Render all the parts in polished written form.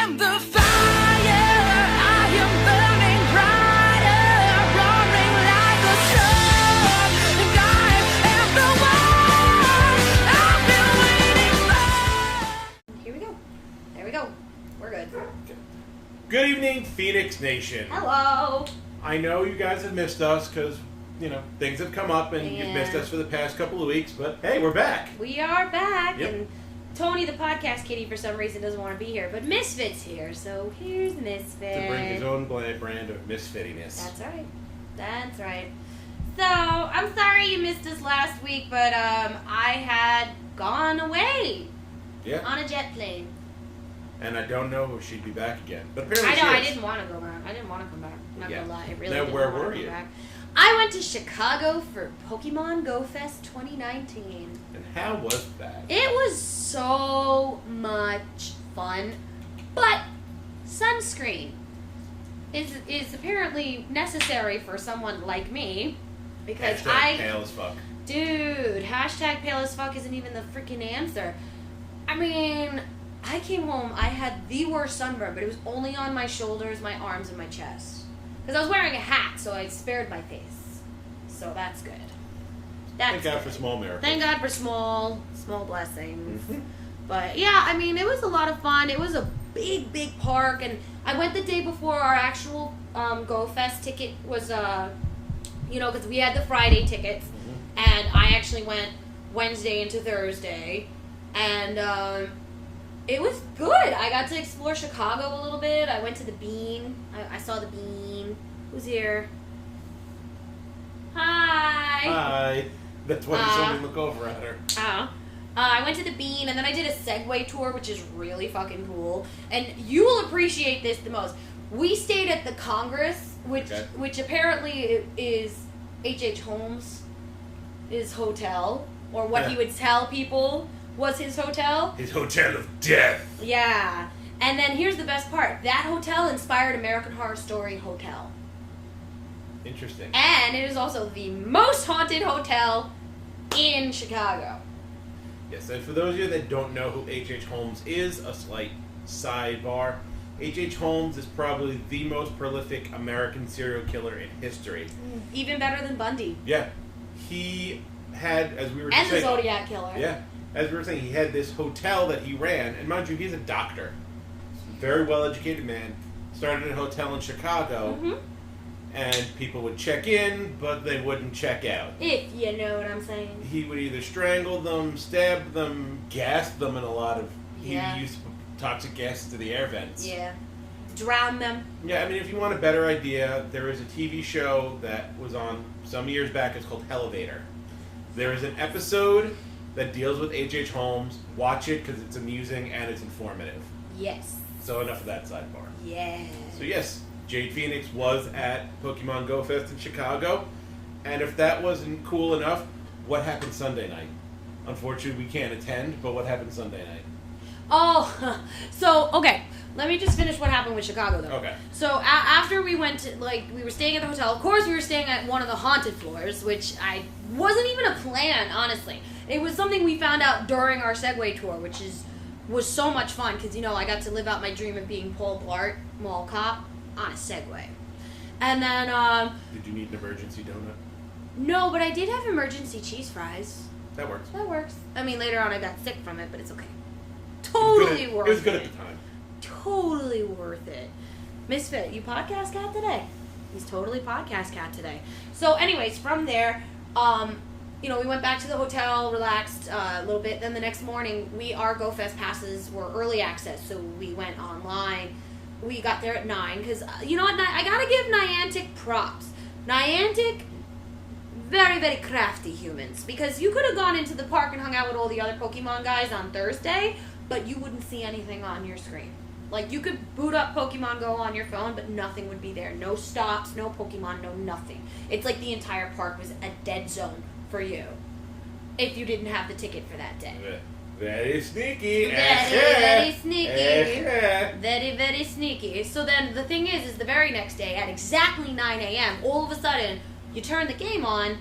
am the fire, I am burning brighter, roaring like a storm, and I am the one I've been waiting for. Here we go. There we go. We're good. Good evening, Feinics Nation. Hello. I know you guys have missed us because, things have come up and you've missed us for the past couple of weeks, but hey, we're back. We are back, Yep. and Tony, the podcast kitty, for some reason doesn't want to be here, but Misfit's here, so here's Misfit. To bring his own brand of misfittiness. That's right. That's right. So, I'm sorry you missed us last week, but I had gone away Yeah. on a jet plane. And I don't know if she'd be back again. But apparently I know, she I is. didn't want to go back. I didn't want to come back. I'm not going to lie. I really Now, didn't where want were to you? come back. I went to Chicago for Pokemon GoFest 2019. And how was that? It was so much fun, but sunscreen is apparently necessary for someone like me because Hashtag pale as fuck. Dude, hashtag pale as fuck isn't even the freaking answer. I mean, I came home, I had the worst sunburn, but it was only on my shoulders, my arms, and my chest. Because I was wearing a hat, so I spared my face. So that's good. Thank God for small miracles. Thank God for small blessings. But yeah, I mean, it was a lot of fun. It was a big park, and I went the day before our actual GoFest ticket was, because we had the Friday tickets, and I actually went Wednesday into Thursday, and it was good. I got to explore Chicago a little bit. I went to the Bean. I saw the Bean. Who's here? Hi. Hi. That's why somebody look over at her. I went to the Bean, and then I did a Segway tour, which is really fucking cool. And you will appreciate this the most. We stayed at the Congress, which apparently is H.H. Holmes' hotel, or what he would tell people was his hotel. His hotel of death. Yeah. And then here's the best part. That hotel inspired American Horror Story Hotel. Interesting. And it is also the most haunted hotel in Chicago. Yes, and for those of you that don't know who H.H. Holmes is, a slight sidebar. H.H. Holmes is probably the most prolific American serial killer in history. Even better than Bundy. Yeah. He had, as we were And saying... the Zodiac Killer. Yeah. As we were saying, he had this hotel that he ran, and mind you, he's a doctor. Very well-educated man. Started a hotel in Chicago, and people would check in, but they wouldn't check out. If you know what I'm saying. He would either strangle them, stab them, gas them in a lot of... Yeah. He used toxic gas to the air vents. Yeah. Drown them. Yeah, I mean, if you want a better idea, there is a TV show that was on some years back. It's called Elevator. There is an episode that deals with H.H. Holmes. Watch it because it's amusing and it's informative. Yes. So enough of that sidebar. Yeah. So yes, Jade Feinics was at Pokemon GoFest in Chicago. And if that wasn't cool enough, what happened Sunday night? Unfortunately, we can't attend, but what happened Sunday night? Oh, so, okay. Let me just finish what happened with Chicago, though. Okay. So, after we went to, we were staying at the hotel. Of course, we were staying at one of the haunted floors, which wasn't even a plan, honestly. It was something we found out during our Segway tour, which was so much fun, because, I got to live out my dream of being Paul Blart, mall cop, on a Segway. And then, Did you need an emergency donut? no, but I did have emergency cheese fries. That works. That works. I mean, later on I got sick from it, but it's okay. Totally worth it. It was good at the time. Totally worth it. Misfit, you podcast cat today? He's totally podcast cat today. So anyways, from there, we went back to the hotel, relaxed a little bit. Then the next morning, our GoFest passes were early access, so we went online. We got there at 9, because, you know what, I gotta give Niantic props. Niantic, very, very crafty humans, because you could have gone into the park and hung out with all the other Pokemon guys on Thursday, but you wouldn't see anything on your screen. Like, you could boot up Pokemon Go on your phone, but nothing would be there. No stops, no Pokemon, no nothing. It's like the entire park was a dead zone for you, if you didn't have the ticket for that day. Very sneaky. Very sneaky. Very, very sneaky. So then the thing is the very next day at exactly 9 a.m., all of a sudden, you turn the game on,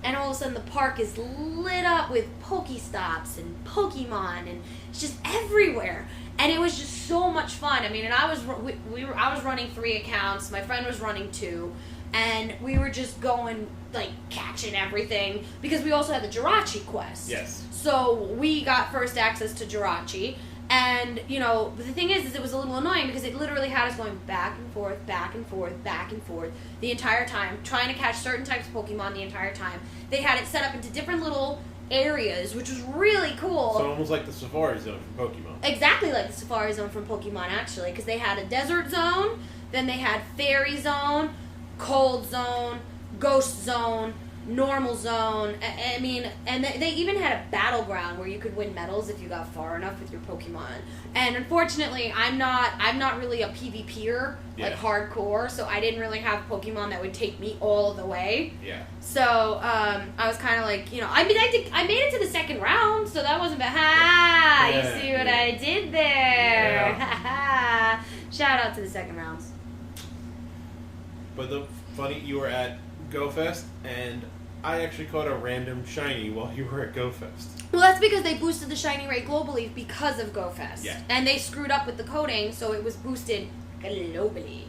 and all of a sudden the park is lit up with Pokestops and Pokemon, and it's just everywhere. And it was just so much much fun. I mean, and I was running 3 accounts. My friend was running 2, and we were just going like catching everything because we also had the Jirachi quest. Yes. So we got first access to Jirachi. And, you know, the thing is it was a little annoying because it literally had us going back and forth, back and forth, back and forth the entire time, trying to catch certain types of Pokemon the entire time. They had it set up into different little areas, which was really cool. So almost like the Safari Zone from Pokemon. Exactly like the Safari Zone from Pokemon, actually, because they had a Desert Zone, then they had Fairy Zone, Cold Zone, Ghost Zone, Normal Zone. I mean, and they even had a battleground where you could win medals if you got far enough with your Pokemon. And unfortunately, I'm not really a PvPer, like hardcore, so I didn't really have Pokemon that would take me all the way. Yeah. So I was kind of like, you know, I mean, I made it to the second round, so that wasn't bad. Ha! Yeah. You see what I did there? Ha! Shout out to the second rounds. But you were at GoFest, and I actually caught a random shiny while you were at GoFest. Well, that's because they boosted the shiny rate globally because of GoFest. Yeah. And they screwed up with the coding, so it was boosted globally.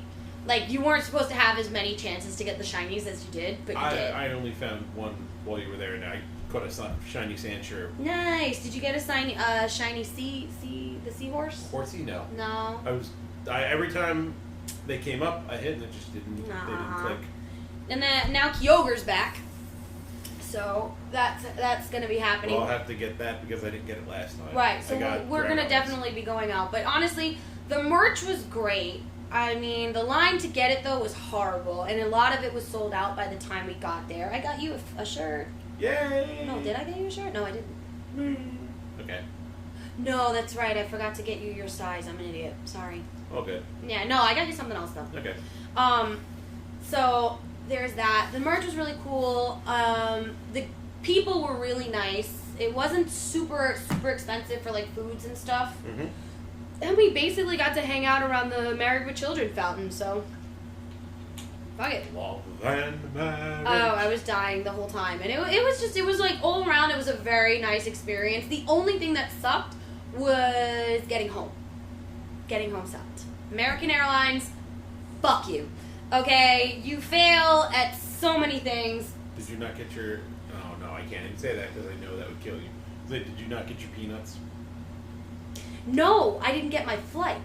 Like, you weren't supposed to have as many chances to get the shinies as you did, but you did. I only found one while you were there, and I caught a shiny Sandshrew. Nice. Did you get a shiny the seahorse? Horsey? No. No. Every time they came up, I hit, and it just didn't click. And then now Kyogre's back. So that's going to be happening. Well, I'll have to get that because I didn't get it last time. Right, so we're going to definitely be going out. But honestly, the merch was great. I mean, the line to get it, though, was horrible. And a lot of it was sold out by the time we got there. I got you a shirt. Yay! No, did I get you a shirt? No, I didn't. Okay. No, that's right. I forgot to get you your size. I'm an idiot. Sorry. Oh, good. Yeah, no, I got you something else, though. Okay. So there's that. The merch was really cool. The people were really nice. It wasn't super expensive for like foods and stuff. Mm-hmm. And we basically got to hang out around the Married with Children fountain. So fuck it. Love and marriage. Oh, I was dying the whole time, and it was like all around. It was a very nice experience. The only thing that sucked was getting home. Getting home sucked. American Airlines, fuck you. Okay, you fail at so many things. Did you not get your... Oh, no, I can't even say that because I know that would kill you. Did you not get your peanuts? No, I didn't get my flight.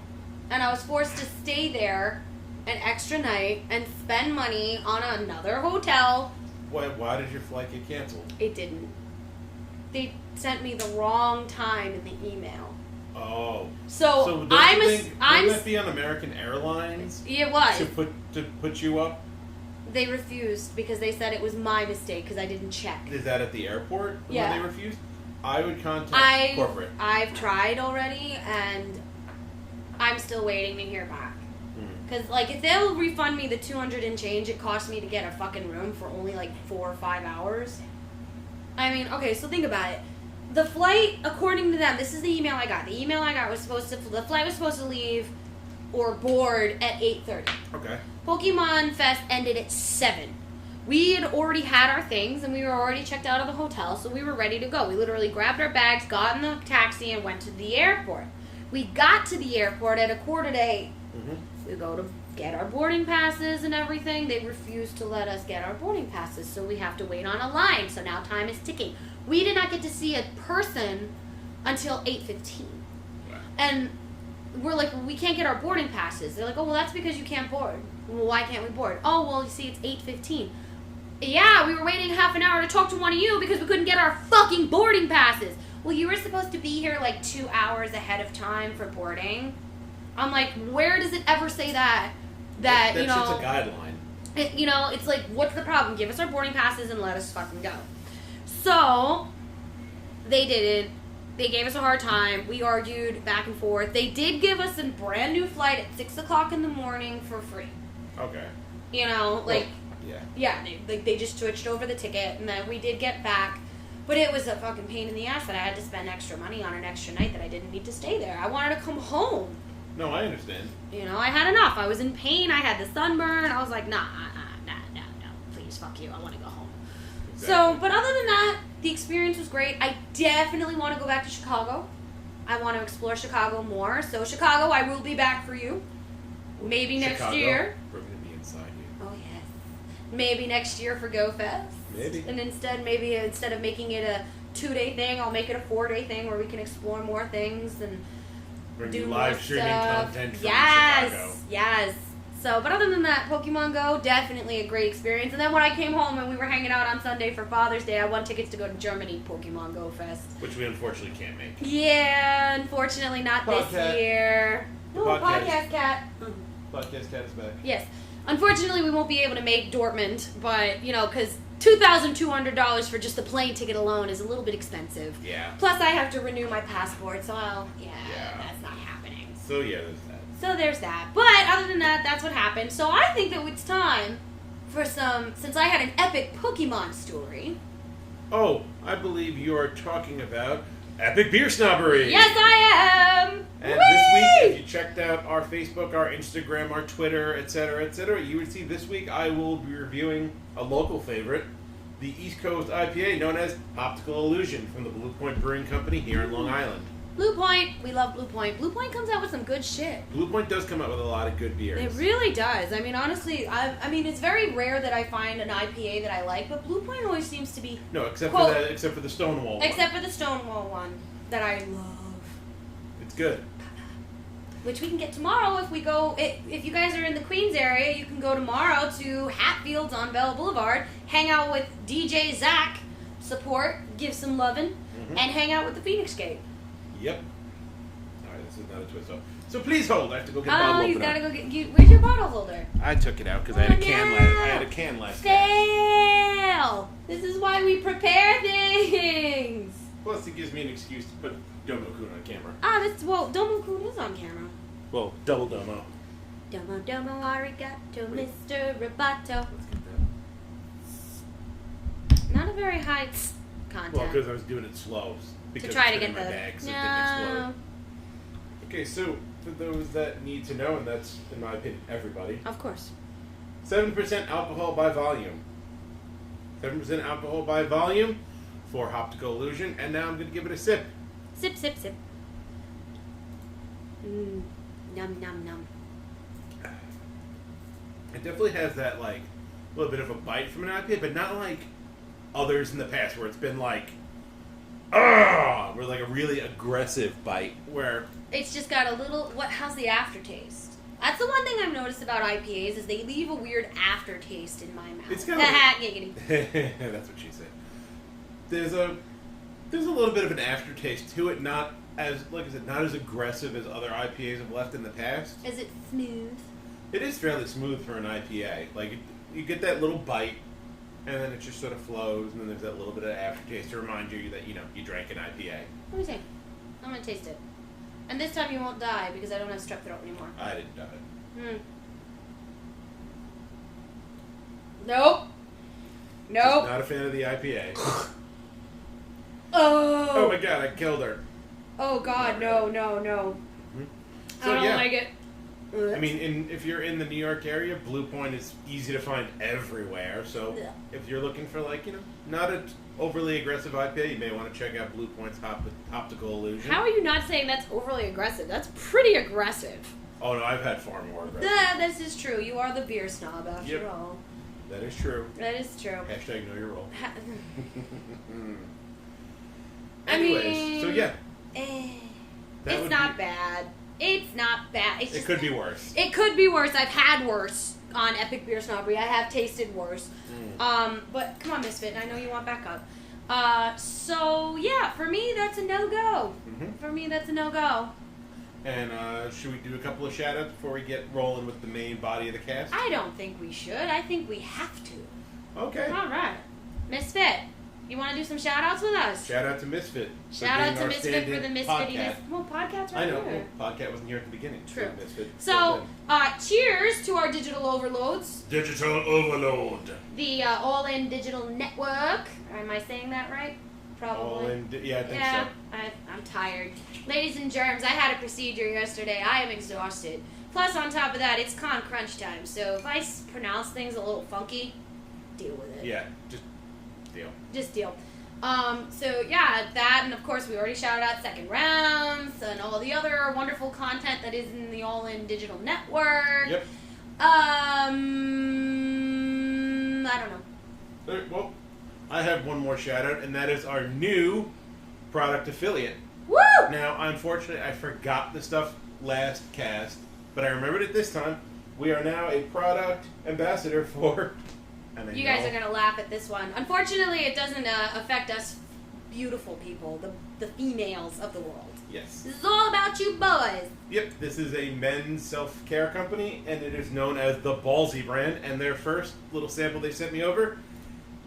And I was forced to stay there an extra night and spend money on another hotel. Why did your flight get canceled? It didn't. They sent me the wrong time in the email. Oh. So wouldn't that be on American Airlines? It was. To put you up? They refused because they said it was my mistake because I didn't check. Is that at the airport? Yeah. When they refused? I would contact corporate. I've tried already, and I'm still waiting to hear back. Because, like, if they'll refund me the $200 and change it cost me to get a fucking room for only, like, 4 or 5 hours. I mean, okay, so think about it. The flight, according to them, this is the email I got. The email I got was the flight was supposed to leave or board at 8:30. Okay. Pokemon Fest ended at 7. We had already had our things, and we were already checked out of the hotel, so we were ready to go. We literally grabbed our bags, got in the taxi, and went to the airport. We got to the airport at 7:45. Mm-hmm. We go to get our boarding passes and everything. They refused to let us get our boarding passes, so we have to wait on a line. So now time is ticking. We did not get to see a person until 8:15. Wow. And we're like, well, we can't get our boarding passes. They're like, oh, well, that's because you can't board. Well, why can't we board? Oh, well, you see, it's 8:15. Yeah, we were waiting half an hour to talk to one of you because we couldn't get our fucking boarding passes. Well, you were supposed to be here like 2 hours ahead of time for boarding. I'm like, where does it ever say that you know... That's just a guideline. You know, it's like, what's the problem? Give us our boarding passes and let us fucking go. So, they didn't. They gave us a hard time. We argued back and forth. They did give us a brand new flight at 6 o'clock in the morning for free. Okay. You know, like... Well, yeah, they just switched over the ticket, and then we did get back. But it was a fucking pain in the ass that I had to spend extra money on an extra night that I didn't need to stay there. I wanted to come home. No, I understand. You know, I had enough. I was in pain. I had the sunburn. I was like, no. Please, fuck you. I want to go home. Exactly. So, but other than that, the experience was great. I definitely want to go back to Chicago. I want to explore Chicago more. So Chicago, I will be back for you. Maybe next Chicago, year. We're going to be inside you. Oh yes. Maybe next year for GoFest. Maybe. And instead of making it a 2-day thing, I'll make it a 4-day thing where we can explore more things and Bring do you more live streaming stuff. content from Yes. Chicago. Yes. So, but other than that, Pokemon Go, definitely a great experience. And then when I came home and we were hanging out on Sunday for Father's Day, I won tickets to go to Germany Pokemon Go Fest. Which we unfortunately can't make. Yeah, unfortunately not this Podcast. year. The Oh, podcast. podcast cat. Podcast Cat is back. Yes. Unfortunately, we won't be able to make Dortmund, but, because $2,200 for just the plane ticket alone is a little bit expensive. Yeah. Plus, I have to renew my passport, so, Yeah. that's not happening. So yeah, there's that. So there's that. But other than that, that's what happened. So I think that it's time for since I had an epic Pokemon story. Oh, I believe you are talking about Epic Beer Snobbery. Yes, I am! And Whee! this week, if you checked out our Facebook, our Instagram, our Twitter, etc., you would see this week I will be reviewing a local favorite, the East Coast IPA known as Optical Illusion from the Blue Point Brewing Company here in Long Island. Blue Point. We love Blue Point. Blue Point comes out with some good shit. Blue Point does come out with a lot of good beers. It really does. I mean, honestly, I mean, it's very rare that I find an IPA that I like, but Blue Point always seems to be... No, except Quote, for the Stonewall one. Except for the Stonewall one that I love. It's good. Which we can get tomorrow if we go... If you guys are in the Queens area, you can go tomorrow to Hatfields on Bell Boulevard, hang out with DJ Zach, support, give some lovin', and hang out with the Phoenix Gate. Yep. Alright, this is not a twist off. So please hold. I have to go get the bottle Oh, you opener. gotta go get... where's your bottle holder? I took it out because I had a can no. last. I had a can last. cast. Fail! This is why we prepare things! Plus, it gives me an excuse to put Domo-kun on camera. Domo-kun is on camera. Well, double Domo. Domo arigato, Mr. Roboto. Let's get that. Not a very high content. Well, because I was doing it slow. Because try it's to in get my the... bag, so it didn't explode. Okay, so for those that need to know, and that's, in my opinion, everybody, Of course. 7% alcohol by volume. 7% alcohol by volume for Optical Illusion, and now I'm going to give it a sip. Sip, sip, sip. Mmm. Num, num, num. It definitely has that, like, little bit of a bite from an IPA, but not like others in the past where it's been like, where like a really aggressive bite where... It's just got a little... How's the aftertaste? That's the one thing I've noticed about IPAs is they leave a weird aftertaste in my mouth. It's kind of giggity. That's what she said. There's a little bit of an aftertaste to it, not as, like I said, not as aggressive as other IPAs have left in the past. Is it smooth? It is fairly smooth for an IPA. Like, you get that little bite, and then it just sort of flows, and then there's that little bit of aftertaste to remind you that, you drank an IPA. Let me see. I'm gonna taste it. And this time you won't die because I don't have strep throat anymore. I didn't die. Nope. Nope. Just not a fan of the IPA. Oh. Oh my god, I killed her. Oh god, no. So, I don't yeah. like it. I mean, if you're in the New York area, Blue Point is easy to find everywhere. So Yeah. if you're looking for, like, not an overly aggressive IPA, you may want to check out Blue Point's Optical Illusion. How are you not saying that's overly aggressive? That's pretty aggressive. Oh no, I've had far more aggressive. This is true. You are the beer snob after all. That is true. That is true. Hashtag know your role. I Anyways, mean, so yeah. That It's would not be- bad. It's not bad. It's It just, could be worse. It could be worse. I've had worse on Epic Beer Snobbery. I have tasted worse. But come on, Misfit. I know you want backup. So yeah, for me that's a no-go. For me that's a no-go. And should we do a couple of shout-outs before we get rolling with the main body of the cast? I don't think we should. I think we have to. Okay. All right. Misfit, you want to do some shout-outs with us? Shout out to Misfit. Shout out to Misfit for the Misfittiness. Misfittiness. Well, podcast's right I know. here. Well, podcast wasn't here at the beginning. True. Misfit. So, cheers to our digital overloads. Digital overload. The All-In Digital Network. Am I saying that right? Probably. All in. Yeah, I think Yeah, so. I'm tired. Ladies and germs, I had a procedure yesterday. I am exhausted. Plus, on top of that, it's con crunch time. So if I pronounce things a little funky, deal with it. Yeah, just deal. Just deal. So yeah, that, and of course we already shouted out Second Rounds and all the other wonderful content that is in the All In Digital Network. Yep. I don't know. Well, I have one more shout out, and that is our new product affiliate. Woo! Now, unfortunately, I forgot the stuff last cast, but I remembered it this time. We are now a product ambassador for... And You guys are going to laugh at this one. Unfortunately, it doesn't affect us beautiful people, the females of the world. Yes. This is all about you boys. Yep, this is a men's self-care company, and it is known as the Ballsy brand, and their first little sample they sent me over,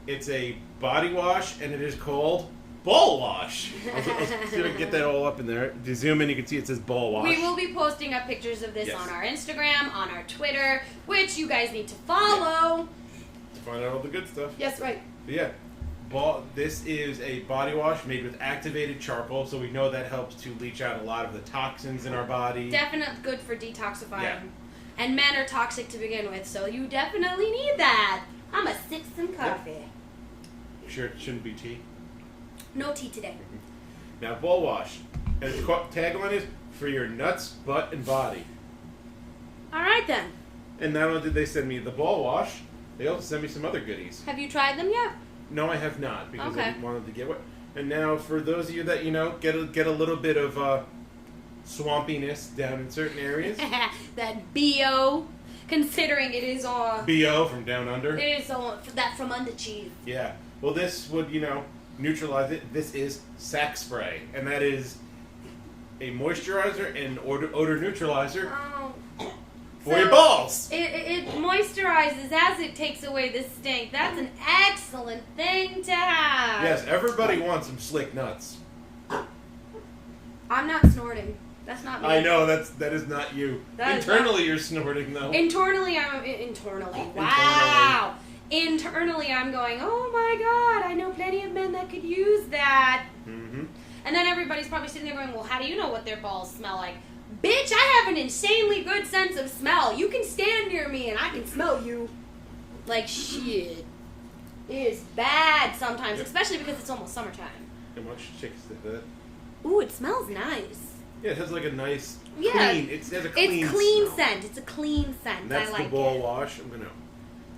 it's a body wash, and it is called Ball Wash. I'll see if I can get that all up in there. If you zoom in, you can see it says Ball Wash. We will be posting up pictures of this on our Instagram, on our Twitter, which you guys need to follow. To find out all the good stuff. Yes, right. But yeah, this is a body wash made with activated charcoal, so we know that helps to leach out a lot of the toxins in our body. Definitely good for detoxifying. Yeah. And men are toxic to begin with, so you definitely need that. I'm a 6 some coffee. Yep. You sure it shouldn't be tea? No tea today. Now, Ball Wash. And its tagline is, for your nuts, butt, and body. All right, then. And not only did they send me the Ball Wash, they also sent me some other goodies. Have you tried them yet? No, I have not, because I Okay. didn't want them to get wet. And now, for those of you that, get a little bit of swampiness down in certain areas. That BO, considering it is on... BO from down under. It is on that from under cheese. Yeah. Well, this would, neutralize it. This is Sack Spray, and that is a moisturizer and odor neutralizer Oh. for your balls. It moisturizes as it takes away the stink. That's an excellent thing to have. Yes, everybody wants some slick nuts. I'm not snorting. That's not me. I know that is not you. That is Internally, you're snorting though. Internally. Wow. Internally, I'm going, oh my god, I know plenty of men that could use that. Mm-hmm. And then everybody's probably sitting there going, well, how do you know what their balls smell like? Bitch, I have an insanely good sense of smell. You can stand near me and I can smell you. Like shit. It is bad sometimes, Yep. especially because it's almost summertime. How much chicks did that? Ooh, it smells nice. Yeah, it has like a nice Yeah. clean. It has a clean It's clean smell. scent. It's a clean scent. And that's I like the ball it. wash. I'm gonna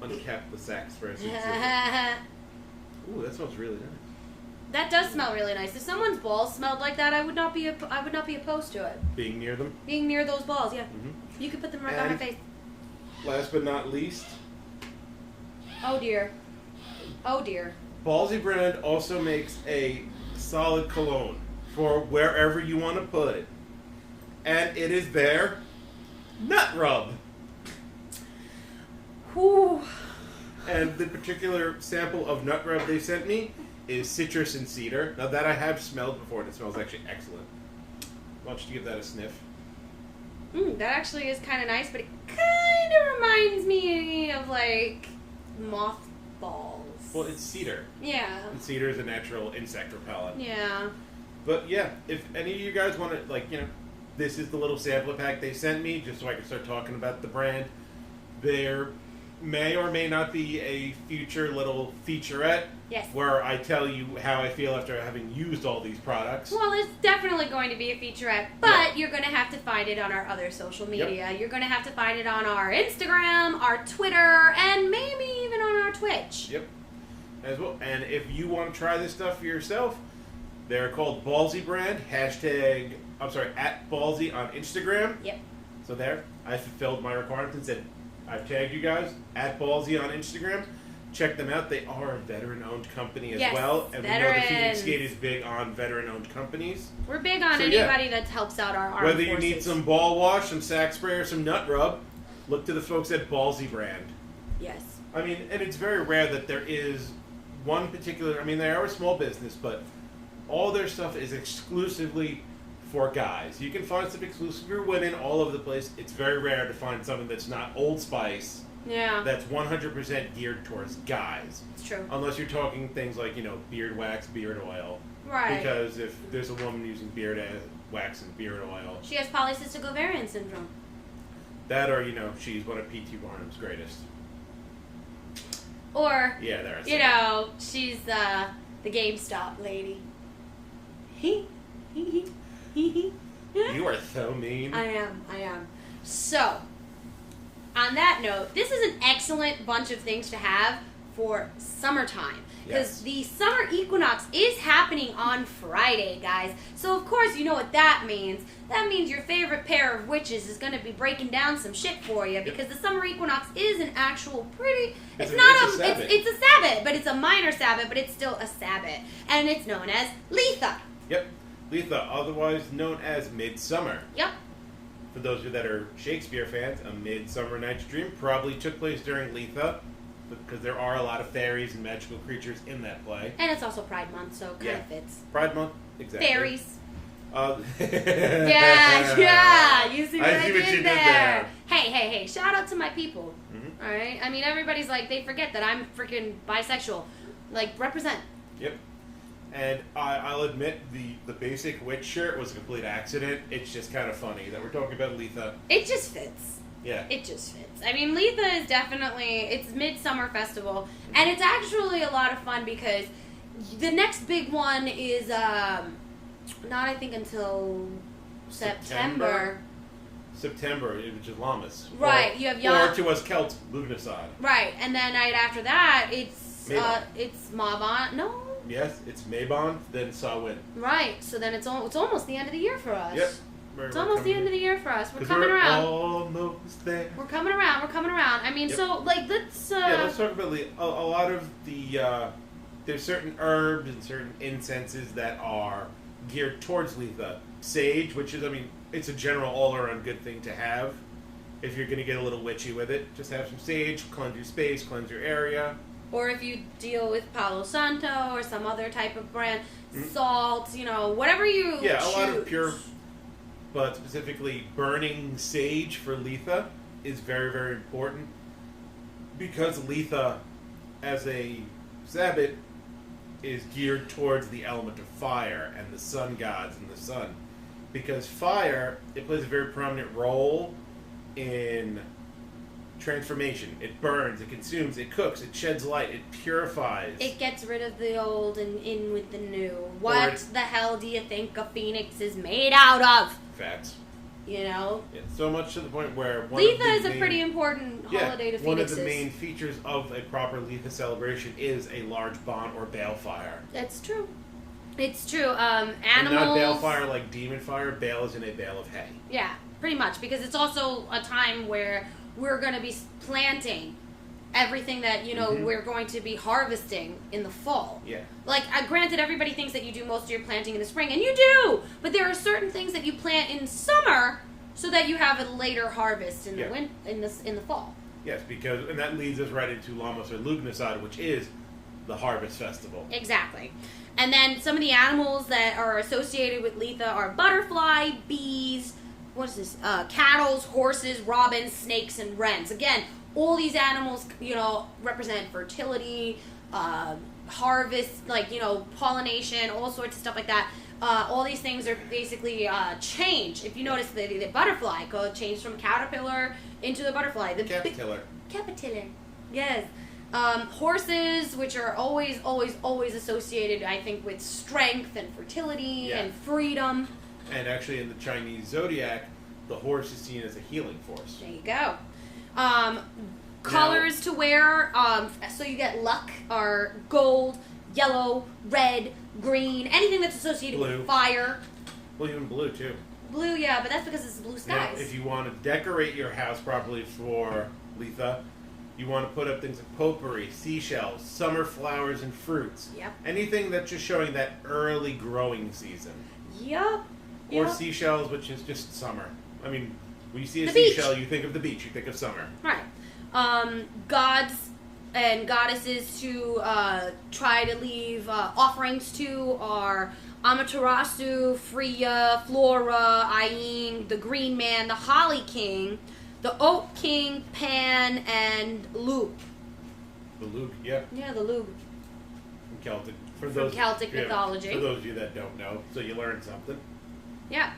uncap the Sack Spray. So you can see. Ooh, that smells really nice. That does smell really nice. If someone's balls smelled like that, I would not be opposed to it. Being near them. Being near those balls, yeah. Mm-hmm. You could put them right on my And- face. Last but not least, Oh dear. Oh dear. Ballsy brand also makes a solid cologne for wherever you want to put it. And it is their Nut Rub. Whew. And the particular sample of Nut Rub they sent me is citrus and cedar. Now that I have smelled before, and it smells actually excellent. Why don't you give that a sniff? That actually is kind of nice, but it kind of reminds me of like mothballs. Well, it's cedar. Yeah. And cedar is a natural insect repellent. Yeah. But yeah, if any of you guys want to, this is the little sampler pack they sent me, just so I can start talking about the brand. There may or may not be a future little featurette Yes. where I tell you how I feel after having used all these products. Well, it's definitely going to be a featurette, but you're going to have to find it on our other social media. You're going to have to find it on our Instagram, our Twitter, and maybe even on our Twitch. Yep. As well. And if you want to try this stuff for yourself, they're called Ballsy brand. @ @Ballsy on Instagram. Yep. So there, I fulfilled my requirements and said, I've tagged you guys @Ballsy on Instagram. Check them out. They are a veteran-owned company as Yes, well. And we know the Phoenix veterans. Skate is big on veteran-owned companies. We're big on So, yeah. anybody that helps out our armed Whether you forces. need some ball wash, some sack spray, or some nut rub, look to the folks at Ballsy brand. Yes. I mean, and it's very rare that there is one particular... I mean, they are a small business, but all their stuff is exclusively for guys. You can find some exclusive for women all over the place. It's very rare to find something that's not Old Spice, Yeah. that's 100% geared towards guys. It's true. Unless you're talking things like, beard wax, beard oil. Right. Because if there's a woman using beard wax and beard oil, She has polycystic ovarian syndrome. that or, she's one of P.T. Barnum's greatest. Or, Yeah, there. she's The GameStop lady. You are so mean. I am. So, on that note, this is an excellent bunch of things to have for summertime. Because the summer equinox is happening on Friday, guys. So, of course, you know what that means. That means your favorite pair of witches is going to be breaking down some shit for you. Because the summer equinox is an actual pretty... It's a sabbat, but it's a minor sabbat, but it's still a sabbat. And it's known as Litha. Yep. Litha, otherwise known as Midsummer. Yep. For those of you that are Shakespeare fans, A Midsummer Night's Dream probably took place during Litha, because there are a lot of fairies and magical creatures in that play. And it's also Pride Month, so it kind of fits. Pride Month, exactly. Fairies. Yeah, you see what I did there. Hey, shout out to my people. Mm-hmm. All right? I mean, everybody's like, they forget that I'm freaking bisexual. Like, represent. Yep. And I'll admit, the basic witch shirt was a complete accident. It's just kind of funny that we're talking about Litha. It just fits. Yeah. It just fits. I mean, Litha is definitely, it's Midsummer Festival, and it's actually a lot of fun because the next big one is not, I think, until September, which is Lammas. Right, you have or to us Celts, Lugnasad. Right, and then right after that, it's Mabon. No. Yes, it's Mabon, then Samhain. Right, so then it's almost the end of the year for us. Yep. It's almost the end of the year for us. We're coming around. Almost there. We're coming around. I mean, so, like, let's... let's talk about a lot of the... there's certain herbs and certain incenses that are geared towards Litha. Sage, which is, I mean, it's a general all-around good thing to have. If you're going to get a little witchy with it, just have some sage, cleanse your space, cleanse your area. Or if you deal with Palo Santo or some other type of brand, salt, whatever you choose. A lot of pure... But specifically, burning sage for Litha is very, very important. Because Litha, as a sabbat, is geared towards the element of fire and the sun gods and the sun. Because fire, it plays a very prominent role in transformation. It burns, it consumes, it cooks, it sheds light, it purifies. It gets rid of the old and in with the new. What the hell do you think a phoenix is made out of? Facts. Yeah, so much to the point where... Litha is a pretty important holiday to Phoenixes. One of the main features of a proper Litha celebration is a large bon or balefire. That's true. It's true. Animals... And not balefire like demon fire. Bale is in a bale of hay. Yeah, pretty much. Because it's also a time where we're going to be planting everything that, we're going to be harvesting in the fall. Yeah. Like, granted, everybody thinks that you do most of your planting in the spring, and you do! But there are certain things that you plant in summer so that you have a later harvest in the fall. Yes, and that leads us right into Lammas or Lugnasad, which is the harvest festival. Exactly. And then some of the animals that are associated with Litha are butterfly, bees, cattle, horses, robins, snakes, and wrens. Again, all these animals, represent fertility, harvest, pollination, all sorts of stuff like that. All these things are basically change. If you notice, the butterfly changed from caterpillar into the butterfly. The Caterpillar. Yes. Horses, which are always associated, I think, with strength and fertility and freedom. And actually, in the Chinese zodiac, the horse is seen as a healing force. There you go. Colors to wear, so you get luck, are gold, yellow, red, green, anything that's associated with fire. Well, even blue, too. Blue, yeah, but that's because it's blue skies. Now, if you want to decorate your house properly for Litha, you want to put up things like potpourri, seashells, summer flowers and fruits. Yep. Anything that's just showing that early growing season. Yep. Or seashells, which is just summer. I mean, when you see a beach. seashell, you think of the beach, you think of summer. Right. Gods and goddesses to try to leave offerings to are Amaterasu, Freya, Flora, Ayin, the Green Man, the Holly King, the Oak King, Pan, and Lugh. The Lugh, yeah. Yeah, the Lugh. From Celtic mythology. For those of you that don't know, so you learned something. Yeah.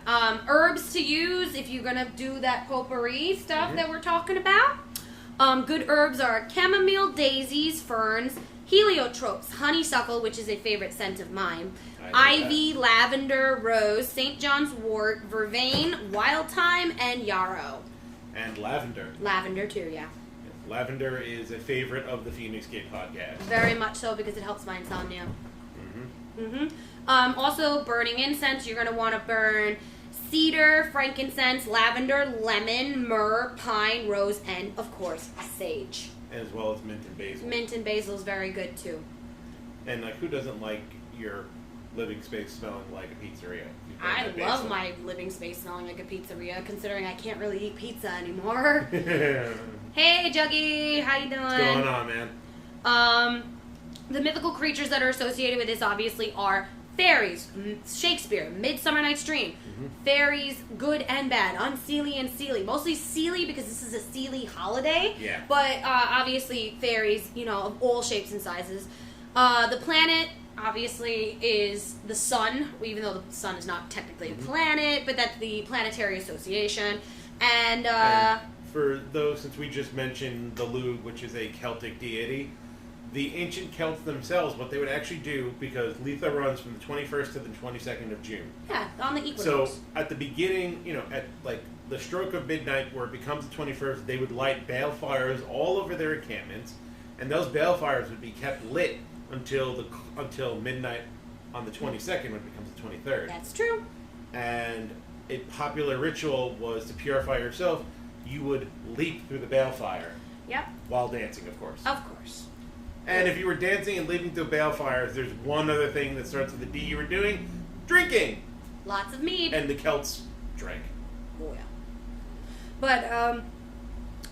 Herbs to use if you're going to do that potpourri stuff that we're talking about. Good herbs are chamomile, daisies, ferns, Heliotropes, honeysuckle, which is a favorite scent of mine. I know Ivy, lavender, rose, St. John's wort, vervain, wild thyme, and yarrow. And lavender. Lavender too, yeah. Lavender is a favorite of the Feinics Gate podcast. Very much so, because it helps my insomnia. Mm-hmm. Also, burning incense, you're going to want to burn cedar, frankincense, lavender, lemon, myrrh, pine, rose, and, of course, sage. As well as mint and basil. Mint and basil is very good, too. And, like, who doesn't like your living space smelling like a pizzeria? I love my living space smelling like a pizzeria, considering I can't really eat pizza anymore. Hey, Juggy, how you doing? What's going on, man? The mythical creatures that are associated with this obviously are fairies, Shakespeare, Midsummer Night's Dream. Mm-hmm. Fairies, good and bad, unseelie and seelie. Mostly seelie because this is a seelie holiday. Yeah. But obviously fairies, of all shapes and sizes. The planet obviously is the sun, even though the sun is not technically a planet, but that's the planetary association. And for those, since we just mentioned the Lug, which is a Celtic deity, the ancient Celts themselves, what they would actually do, because Litha runs from the 21st to the 22nd of June. yeah, on the equinox. So at the beginning, at like the stroke of midnight, where it becomes the 21st, they would light balefires all over their encampments, and those balefires would be kept lit until midnight on the 22nd, when it becomes the 23rd. That's true. And a popular ritual was to purify yourself. You would leap through the balefire. Yep. While dancing, of course. Of course. And if you were dancing and leaping through balefires, there's one other thing that starts with a D you were doing: drinking. Lots of mead. And the Celts drank. Oh, yeah. But,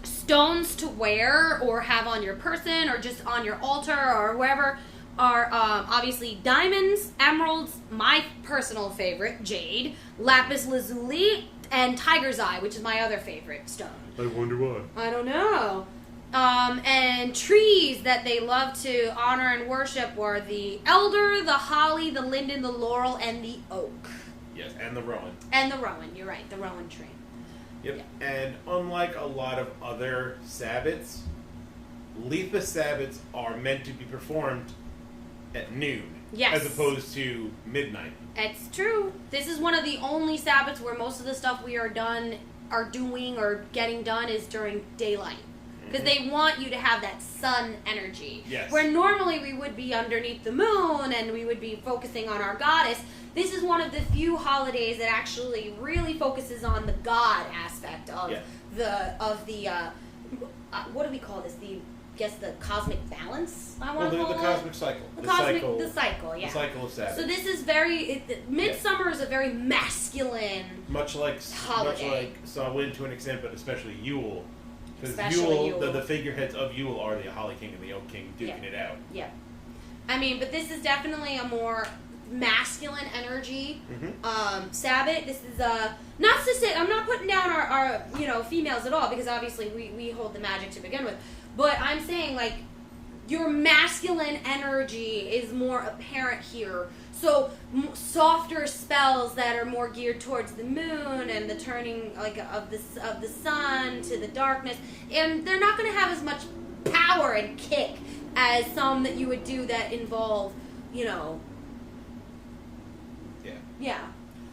stones to wear or have on your person or just on your altar or wherever are obviously diamonds, emeralds, my personal favorite, jade, lapis lazuli, and tiger's eye, which is my other favorite stone. I wonder why. I don't know. And trees that they love to honor and worship were the elder, the holly, the linden, the laurel, and the oak. Yes, and the rowan. And the rowan, you're right, the rowan tree. Yep. Yeah. And unlike a lot of other sabbats, Litha sabbats are meant to be performed at noon. Yes. As opposed to midnight. It's true. This is one of the only sabbats where most of the stuff we are doing or getting done is during daylight. Because they want you to have that sun energy. Yes. Where normally we would be underneath the moon and we would be focusing on our goddess. This is one of the few holidays that actually really focuses on the god aspect of the what do we call this? The cosmic balance. I want to call the it cosmic cycle. the cycle. The cycle. Yeah. The cycle of Sabbath. So this is Midsummer is a very masculine. Much like holiday. Samhain to an extent, but especially Yule. Because Especially Yule. the figureheads of Yule are the Holly King and the Oak King duking it out. Yeah. I mean, but this is definitely a more masculine energy Sabbath. This is not to say I'm not putting down our females at all, because obviously we hold the magic to begin with. But I'm saying, like, your masculine energy is more apparent here. So softer spells that are more geared towards the moon and the turning of the sun to the darkness, and they're not going to have as much power and kick as some that you would do that involve, Yeah. Yeah.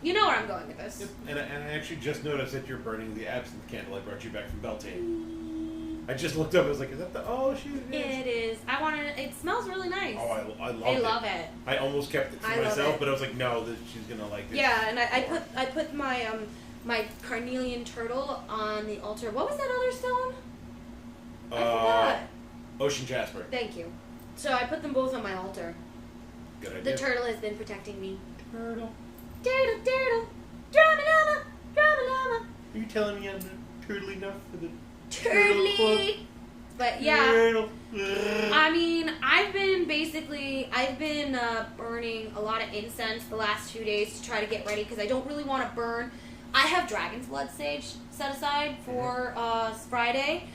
You know where I'm going with this. Yep. And I actually just noticed that you're burning the absinthe candle I brought you back from Beltane. I just looked up. I was like, "Is that the?" Oh, shoot! It is. I want to. It smells really nice. Oh, I love it. I love it. I almost kept it for myself, but I was like, "No, she's gonna like this." Yeah, and I put my my carnelian turtle on the altar. What was that other stone? I forgot. Ocean jasper. Thank you. So I put them both on my altar. Good idea. The turtle has been protecting me. Turtle. Turtle, turtle, drama llama, drama llama. Are you telling me I'm not turtle enough for the Turtly. But yeah, turtle. I mean, I've been burning a lot of incense the last 2 days to try to get ready, because I don't really want to burn. I have dragon's blood sage set aside for Friday.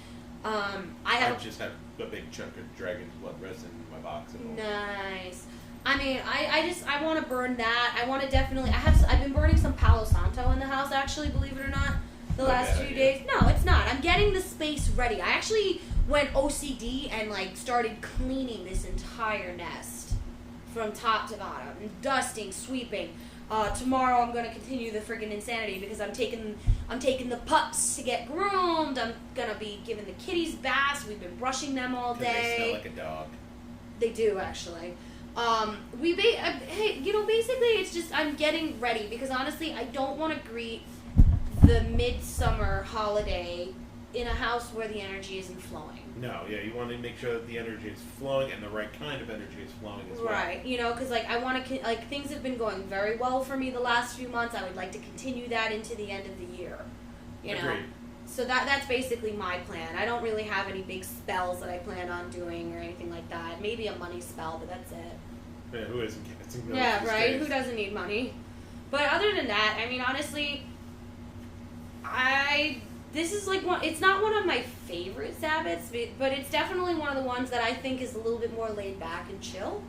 I just have a big chunk of dragon's blood resin in my box at home. Nice. I mean, I want to burn that. I want to definitely. I've been burning some Palo Santo in the house, actually, believe it or not. The last few days. No, it's not. I'm getting the space ready. I actually went OCD and like started cleaning this entire nest from top to bottom, dusting, sweeping. Tomorrow I'm gonna continue the friggin' insanity because I'm taking the pups to get groomed. I'm gonna be giving the kitties baths. We've been brushing them all day. They smell like a dog. They do actually. Basically it's just I'm getting ready because honestly I don't want to greet the midsummer holiday in a house where the energy isn't flowing. No, yeah, you want to make sure that the energy is flowing and the right kind of energy is flowing as well. Right, because I want to things have been going very well for me the last few months. I would like to continue that into the end of the year. Agreed. So that's basically my plan. I don't really have any big spells that I plan on doing or anything like that. Maybe a money spell, but that's it. Yeah, who isn't getting those Yeah, these right? days? Who doesn't need money? But other than that, I mean, honestly, this is like it's not one of my favorite Sabbats, but it's definitely one of the ones that I think is a little bit more laid back and chill.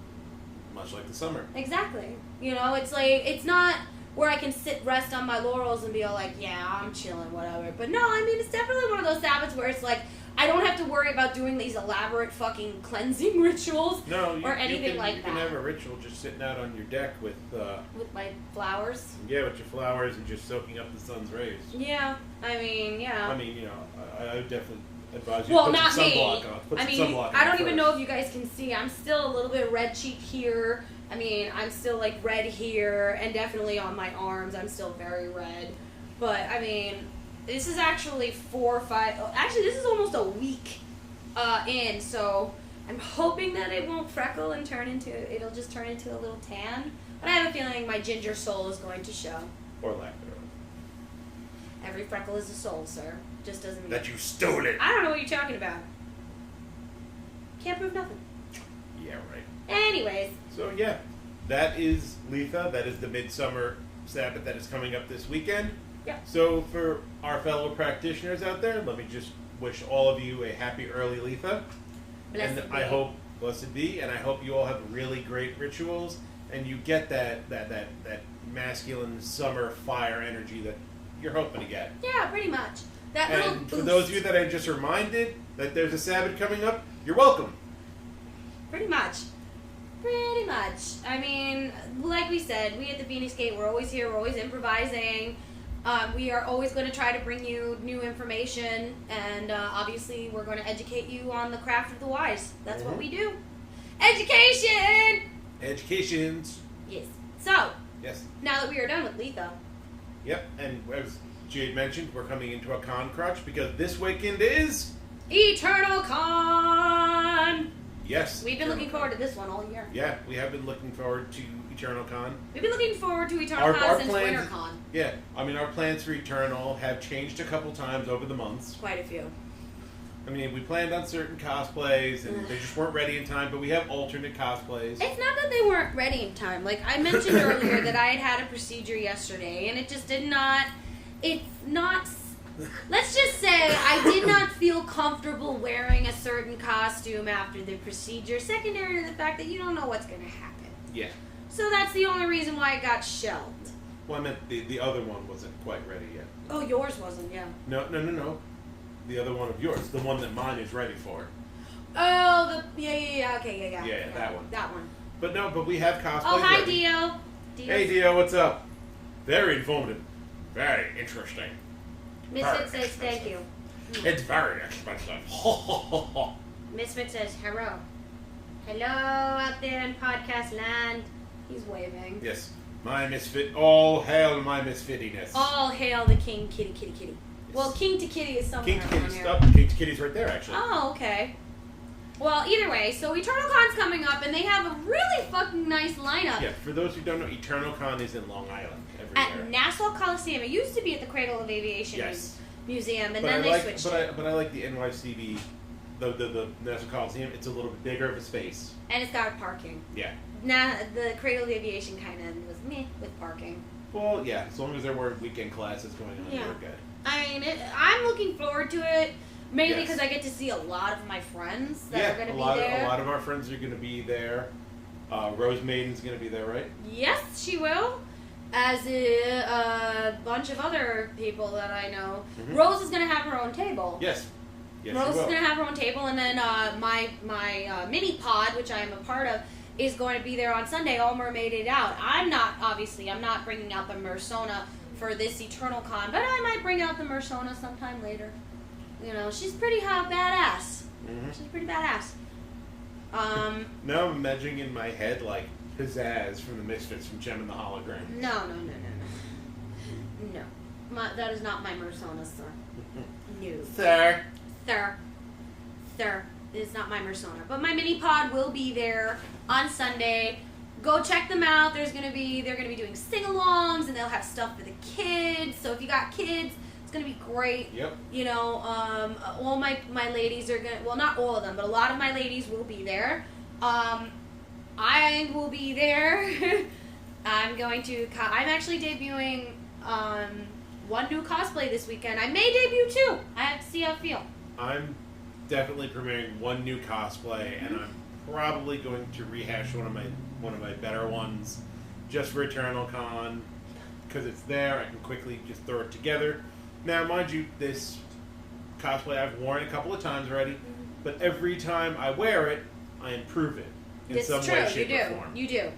Much like the summer. Exactly. It's like, it's not where I can rest on my laurels and be all like, yeah, I'm chilling, whatever. But no, I mean, it's definitely one of those Sabbats where it's like, I don't have to worry about doing these elaborate fucking cleansing rituals or anything like that. You can have a ritual just sitting out on your deck with my flowers? Yeah, with your flowers and just soaking up the sun's rays. Yeah, I mean, yeah. I mean, I would definitely advise you Well, to put not some me. sunblock on. Put some sunblock on I don't even first. know if you guys can see. I'm still a little bit red cheeked here. I mean, I'm still like red here, and definitely on my arms, I'm still very red. But I mean, this is actually 4 or 5. Actually, this is almost a week in, so I'm hoping that it won't freckle and it'll just turn into a little tan. But I have a feeling my ginger soul is going to show. Or lack thereof. Every freckle is a soul, sir. Just doesn't mean That you stole it. I don't know what you're talking about. Can't prove nothing. Yeah, right. Anyways. So yeah, that is Litha. That is the Midsummer Sabbat that is coming up this weekend. Yeah. So for our fellow practitioners out there, let me just wish all of you a happy early Litha. Blessed And be. I hope, blessed be, and I hope you all have really great rituals and you get that masculine summer fire energy that you're hoping to get. Yeah, pretty much. That little And boost. for those of you that I just reminded that there's a Sabbath coming up, you're welcome. Pretty much. Pretty much. I mean, like we said, we at the Feinics Gate, we're always here, we're always improvising. We are always going to try to bring you new information, and obviously we're going to educate you on the craft of the wise. That's what we do. Education! Educations. Yes. So, Yes. now that we are done with Litha. Yep, and as Jade mentioned, we're coming into a con crutch because this weekend is... Eternal Con! Yes. We've been looking forward to this one all year. Yeah, we have been looking forward to Eternal Con. We've been looking forward to Eternal Con since Winter Con. Yeah, I mean, our plans for Eternal have changed a couple times over the months. Quite a few. I mean, we planned on certain cosplays, and they just weren't ready in time, but we have alternate cosplays. It's not that they weren't ready in time. Like, I mentioned earlier that I had a procedure yesterday, and it just did not... It's not... Let's just say I did not feel comfortable wearing a certain costume after the procedure, secondary to the fact that you don't know what's going to happen. Yeah. So that's the only reason why it got shelved. Well, I meant the other one wasn't quite ready yet. Oh, yours wasn't, yeah. No. The other one of yours. The one that mine is ready for. Oh, yeah, okay, yeah. Yeah, that one. That one. But we have cosplays Oh, hi, ready. Dio. Hey, Dio, what's up? Very informative. Very interesting. Misfit says thank you. It's very expensive. Misfit says hello. Hello out there in podcast land. He's waving. Yes. My misfit. All hail my misfittiness. All hail the king, kitty. Yes. Well, king to kitty is somewhere King to around Kitty's here. stuff. King to Kitty's right there, actually. Oh, okay. Well, either way, so Eternal Con's coming up, and they have a really fucking nice lineup. Yeah, for those who don't know, Eternal Con is in Long Island every At year. Nassau Coliseum. It used to be at the Cradle of Aviation Yes. Museum, and But then I they like, switched but it. I like the NYCB, the Nassau Coliseum. It's a little bit bigger of a space. And it's got parking. Yeah. Now, the Cradle of Aviation kind of was meh with parking. Well, yeah, as long as there weren't weekend classes going on, Yeah. we're good. I mean, I'm looking forward to it, mainly Yes. because I get to see a lot of my friends that Yeah, are going to a be lot there. a lot of our friends are going to be there. Rose Maiden's going to be there, right? Yes, she will. As a bunch of other people that I know. Mhm. Rose is going to have her own table. Yes. Yes, Rose you is will. gonna have her own table, and then my mini pod, which I am a part of, is going to be there on Sunday, all mermaided out. I'm not bringing out the Mersona for this Eternal Con, but I might bring out the Mersona sometime later. You know, she's pretty badass. Mm-hmm. She's pretty badass. Now I'm imagining in my head like Pizzazz from the Misfits from Gem and the Hologram. No. That is not my Mersona, sir. No. Sir. Sir, it is not my Mersona. But my mini pod will be there on Sunday. Go check them out. They're gonna be doing sing-alongs, and they'll have stuff for the kids. So if you got kids, it's gonna be great. Yep. You know, all my ladies are gonna, well, not all of them, but a lot of my ladies will be there. I will be there. I'm actually debuting one new cosplay this weekend. I may debut two. I have to see how I feel. I'm definitely premiering one new cosplay, and I'm probably going to rehash one of my better ones just for Eternal Con, because it's there. I can quickly just throw it together. Now, mind you, this cosplay I've worn a couple of times already, but every time I wear it, I improve it in It's some true. way, shape, or form. You do.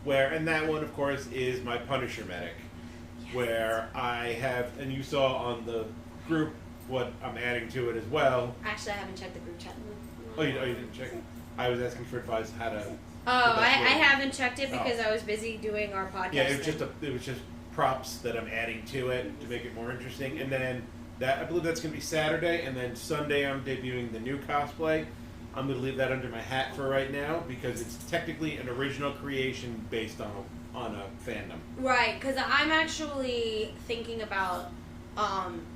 And that one, of course, is my Punisher medic, where I have, and you saw on the group what I'm adding to it as well. Actually, I haven't checked the group chat. Oh, you didn't check it? I was asking for advice how to. I haven't checked it because I was busy doing our podcast. Yeah, it was just props that I'm adding to it to make it more interesting, and then I believe that's going to be Saturday, and then Sunday I'm debuting the new cosplay. I'm going to leave that under my hat for right now because it's technically an original creation based on a fandom. Right, because I'm actually thinking about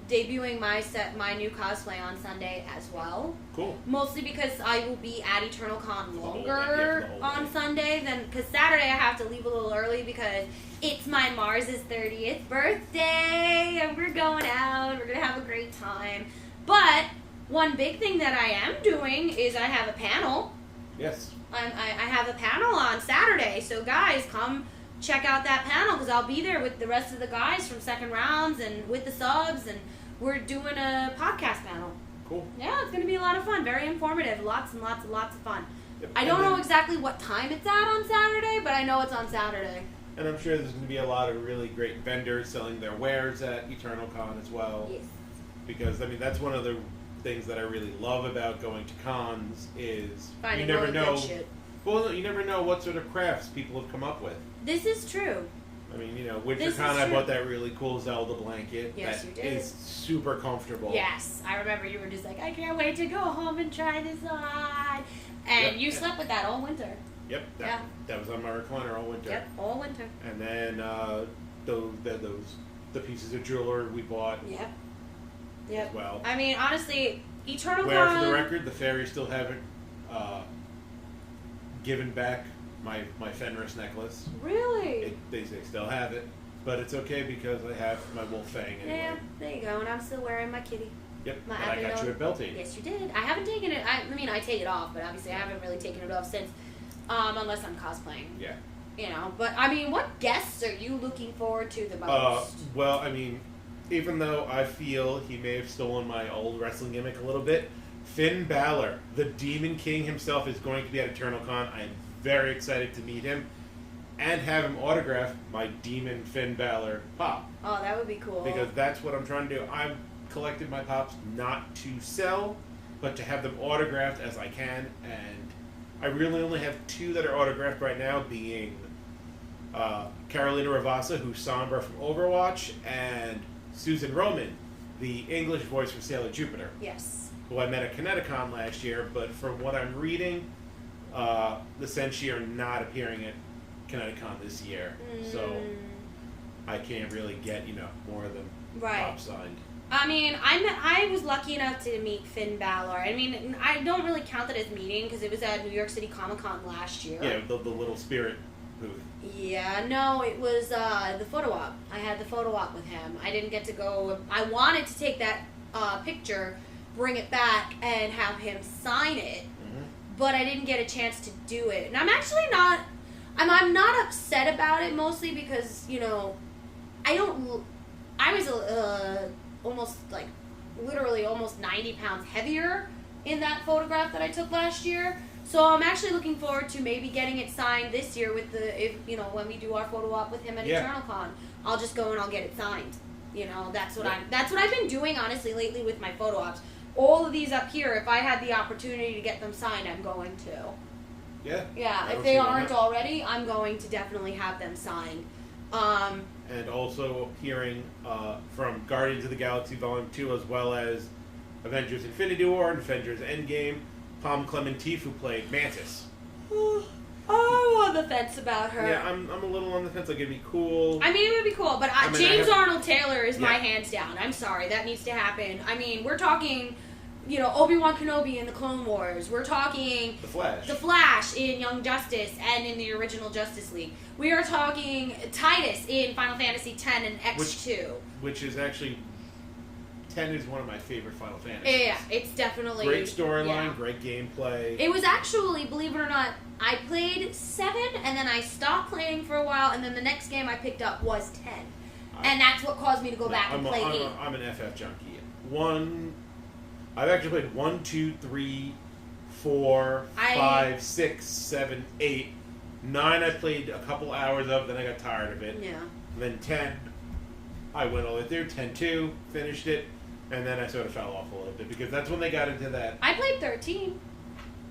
debuting my new cosplay on Sunday as well. Cool. Mostly because I will be at Eternal Con longer the whole on day. Sunday because Saturday I have to leave a little early because it's my Mars's 30th birthday and we're going out. We're gonna have a great time. But one big thing that I am doing is I have a panel. Yes. I have a panel on Saturday, so guys, come check out that panel because I'll be there with the rest of the guys from second rounds and with the subs, and we're doing a podcast panel. Cool. Yeah, it's going to be a lot of fun. Very informative. Lots and lots of fun. Yep. I don't know exactly what time it's at on Saturday, but I know it's on Saturday. And I'm sure there's going to be a lot of really great vendors selling their wares at Eternal Con as well. Yes. Because, I mean, that's one of the things that I really love about going to cons is Finding you never really know. good shit. Well, you never know what sort of crafts people have come up with. This is true. I mean, This WinterCon, is I true. bought that really cool Zelda blanket. Yes, that you did. is super comfortable. Yes, I remember you were just like, I can't wait to go home and try this on. And Yep. you slept with that all winter. Yep. That was on my recliner all winter. Yep, all winter. And then the pieces of jewelry we bought Yep. as well. I mean, honestly, Eternal Where, Con. for the record, the fairies still haven't given back my Fenris necklace. Really? They still have it, but it's okay because I have my wolf fang anyway. Yeah, there you go. And I'm still wearing my kitty. Yep, My and I got Abigail. you at Beltane. Yes, you did. I haven't taken it. I mean, I take it off, but obviously I haven't really taken it off since, unless I'm cosplaying. Yeah. You know, but I mean, what guests are you looking forward to the most? Well, I mean, even though I feel he may have stolen my old wrestling gimmick a little bit, Finn Balor, the Demon King himself, is going to be at Eternal Con. I am very excited to meet him and have him autograph my Demon Finn Balor pop. Oh, that would be cool. Because that's what I'm trying to do. I've collected my pops not to sell, but to have them autographed as I can, and I really only have two that are autographed right now, being Carolina Ravassa, who's Sombra from Overwatch, and Susan Roman, the English voice for Sailor Jupiter, Yes. who I met at Kineticon last year, but from what I'm reading, the Senshi are not appearing at Kineticon this year, so I can't really get, more of them Right. pop signed. I mean, I was lucky enough to meet Finn Balor. I mean, I don't really count that as meeting because it was at New York City Comic Con last year. Yeah, the little spirit booth. Yeah, no, it was the photo op. I had the photo op with him. I didn't get to go. I wanted to take that picture, bring it back, and have him sign it, but I didn't get a chance to do it. And I'm actually not. I'm not upset about it, mostly because I was almost like literally almost 90 pounds heavier in that photograph that I took last year. So I'm actually looking forward to maybe getting it signed this year with when we do our photo op with him at EternalCon. I'll just go and I'll get it signed. That's what I've been doing honestly lately with my photo ops. All of these up here, if I had the opportunity to get them signed, I'm going to. Yeah. Yeah, if they aren't already, I'm going to definitely have them signed. And also hearing from Guardians of the Galaxy Volume 2 as well as Avengers Infinity War and Avengers Endgame, Palm Clementif, who played Mantis. I'm on the fence about her. Yeah, I'm a little on the fence. Like, it'd be cool. I mean, it would be cool, but James Arnold Taylor is my hands down. I'm sorry, that needs to happen. I mean, we're talking, Obi-Wan Kenobi in the Clone Wars. We're talking The Flash in Young Justice and in the original Justice League. We are talking Titus in Final Fantasy X and X2. Which is actually... 10 is one of my favorite Final Fantasies. Yeah, it's definitely... Great storyline, great gameplay. It was actually, believe it or not, I played 7, and then I stopped playing for a while, and then the next game I picked up was 10. And that's what caused me to go back and play 8. I'm an FF junkie. I've actually played 1, 2, 3, 4, 5, 6, 7, 8. 9 I played a couple hours of, then I got tired of it. Yeah. And then 10, I went all the way through. 10-2, finished it. And then I sort of fell off a little bit because that's when they got into that. I played 13.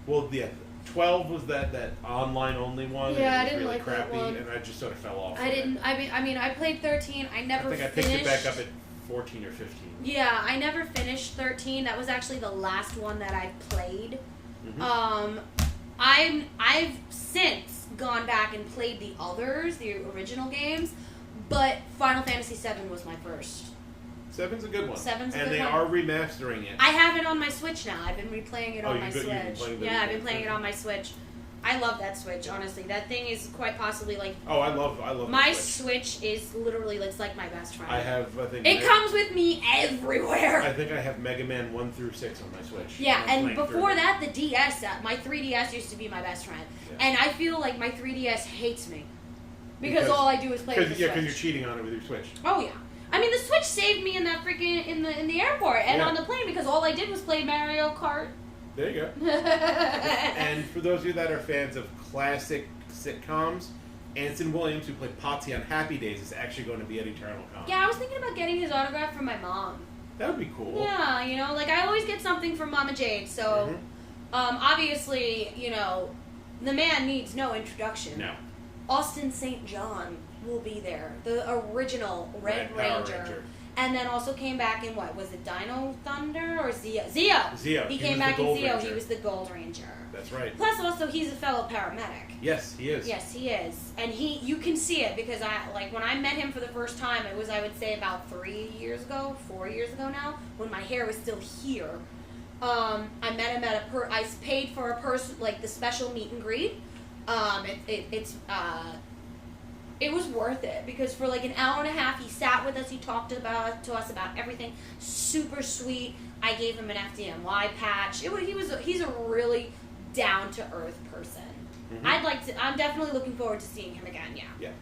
Well, yeah, 12 was that online only one. Yeah, I didn't really like crappy, that one. and I just sort of fell off. I played 13. I never finished. I think I picked it back up at 14 or 15. Yeah, I never finished 13. That was actually the last one that I played. Mm-hmm. I've since gone back and played the others, the original games, but Final Fantasy VII was my first. 7's a good one. 7's a good one. And they are remastering it. I have it on my Switch now. I've been replaying it on my Switch. I've been playing it on my Switch. I love that Switch, honestly. That thing is quite possibly like... Oh, I love my Switch is literally, it's like my best friend. I think... It comes with me everywhere. I think I have Mega Man 1 through 6 on my Switch. Yeah, and before that, the DS, my 3DS used to be my best friend. Yeah. And I feel like my 3DS hates me. Because all I do is play with the Switch. Yeah, because you're cheating on it with your Switch. Oh, yeah. I mean, the Switch saved me in that freaking in the airport and on the plane because all I did was play Mario Kart. There you go. And for those of you that are fans of classic sitcoms, Anson Williams, who played Potsy on Happy Days, is actually going to be at EternalCon. Yeah, I was thinking about getting his autograph from my mom. That would be cool. Yeah, I always get something from Mama Jade, so obviously, the man needs no introduction. No. Austin St. John will be there, the original Red Ranger. And then also came back in what? Was it Dino Thunder or Zeo? Zeo. He came back in Zeo. He was the Gold Ranger. That's right. Plus also he's a fellow paramedic. Yes, he is. Yes, he is. And you can see it because when I met him for the first time, it was I would say about 4 years ago now, when my hair was still here. I met him at I paid for a person like the special meet and greet. It was worth it because for like an hour and a half he sat with us, he talked to us about everything. Super sweet. I gave him an FDNY patch. He's a really down to earth person. Mm-hmm. I'm definitely looking forward to seeing him again, yeah. Yeah.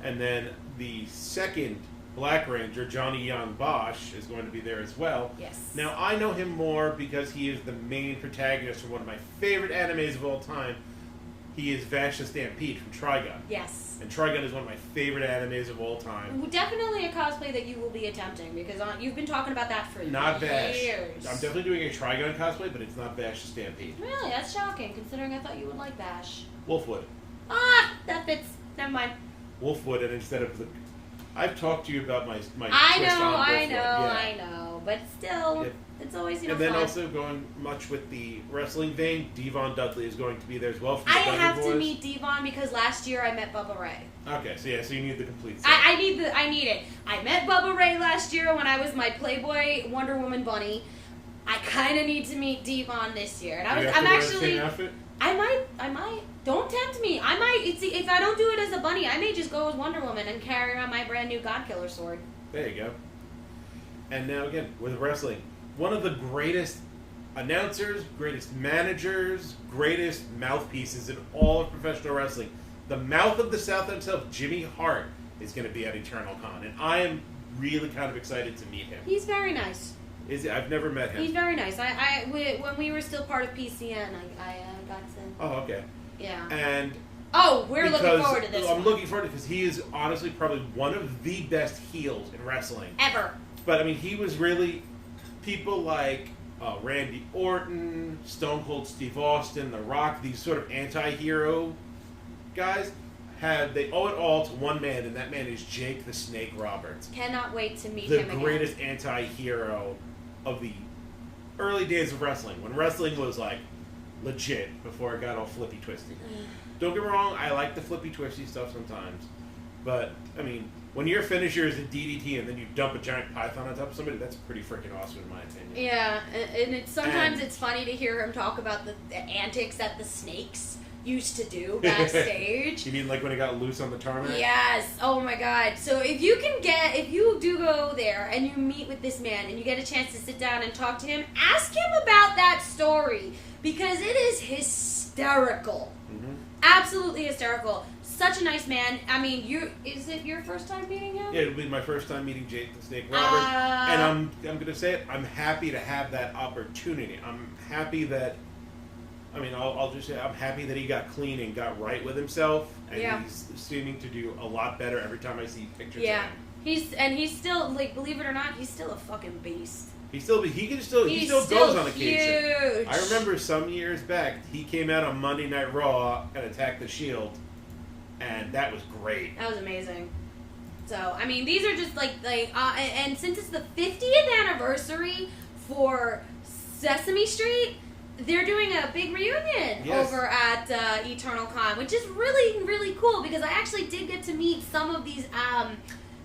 And then the second Black Ranger, Johnny Young Bosch, is going to be there as well. Yes. Now I know him more because he is the main protagonist for one of my favorite animes of all time. He is Vash the Stampede from Trigun. Yes. And Trigun is one of my favorite animes of all time. Definitely a cosplay that you will be attempting because you've been talking about that for not Vash. years. I'm definitely doing a Trigun cosplay, but it's not Vash the Stampede. Really? That's shocking considering I thought you would like Vash. Wolfwood. That fits. Never mind. Wolfwood, and instead of the... I've talked to you about my I twist on Wolfwood. I know. But still... Yep. It's always, and then fun. also going much with the wrestling vein, Devon Dudley is going to be there as well. I have to meet Devon because last year I met Bubba Ray. Okay, so you need the complete set. I need it. I met Bubba Ray last year when I was my Playboy Wonder Woman bunny. I kind of need to meet Devon this year, and I'm actually. The same outfit? I might. Don't tempt me. I might. If I don't do it as a bunny, I may just go as Wonder Woman and carry around my brand new Godkiller sword. There you go. And now again with wrestling. One of the greatest announcers, greatest managers, greatest mouthpieces in all of professional wrestling. The mouth of the South himself, Jimmy Hart, is going to be at EternalCon, and I am really kind of excited to meet him. He's very nice. Is it? I've never met him. He's very nice. When we were still part of PCN, I got to. Oh, okay. Yeah. And we're looking forward to this. I'm looking forward to because he is honestly probably one of the best heels in wrestling Ever. But I mean, he was really people like Randy Orton, Stone Cold Steve Austin, The Rock. These sort of anti-hero guys they owe it all to one man, and that man is Jake the Snake Roberts. Cannot wait to meet the him again. The greatest anti-hero of the early days of wrestling, when wrestling was like legit before it got all flippy twisty. Don't get me wrong, I like the flippy twisty stuff sometimes, but I mean, when your finisher is a DDT and then you dump a giant python on top of somebody, that's pretty freaking awesome in my opinion. Yeah, and sometimes it's funny to hear him talk about the antics that the snakes used to do backstage. You mean like when he got loose on the tarmac? Yes. Oh my God. So if you do go there and you meet with this man and you get a chance to sit down and talk to him, ask him about that story because it is hysterical. Mm-hmm. Absolutely hysterical. Such a nice man. I mean, is it your first time meeting him? Yeah, it'll be my first time meeting Jake the Snake Roberts. And I'm going to say it, I'm happy to have that opportunity. I'm happy that I'll just say I'm happy that he got clean and got right with himself, and he's seeming to do a lot better every time I see pictures of him. He's still, like, believe it or not, he's still a fucking beast. He still goes on occasion. Huge. I remember some years back he came out on Monday Night Raw and attacked the Shield, and that was great. That was amazing. So I mean, these are just and since it's the 50th anniversary for Sesame Street, they're doing a big reunion over at Eternal Con, which is really, really cool because I actually did get to meet some of these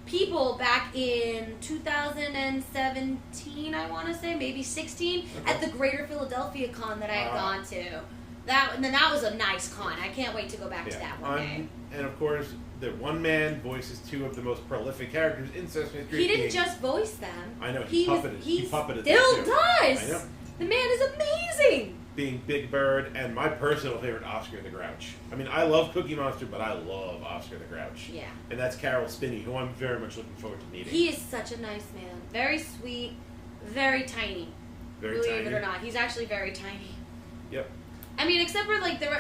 people back in 2017, I want to say, maybe 16, at the Greater Philadelphia Con that I had gone to. That was a nice con. I can't wait to go back to that one day. And of course, the one man voices two of the most prolific characters in Sesame Street. He didn't just voice them. I know, he puppeted still them too. does! I know. The man is amazing! Being Big Bird and my personal favorite, Oscar the Grouch. I mean, I love Cookie Monster, but I love Oscar the Grouch. Yeah. And that's Carol Spinney, who I'm very much looking forward to meeting. He is such a nice man. Very sweet, very tiny. Believe it or not, he's actually very tiny. Yep. I mean, except for like the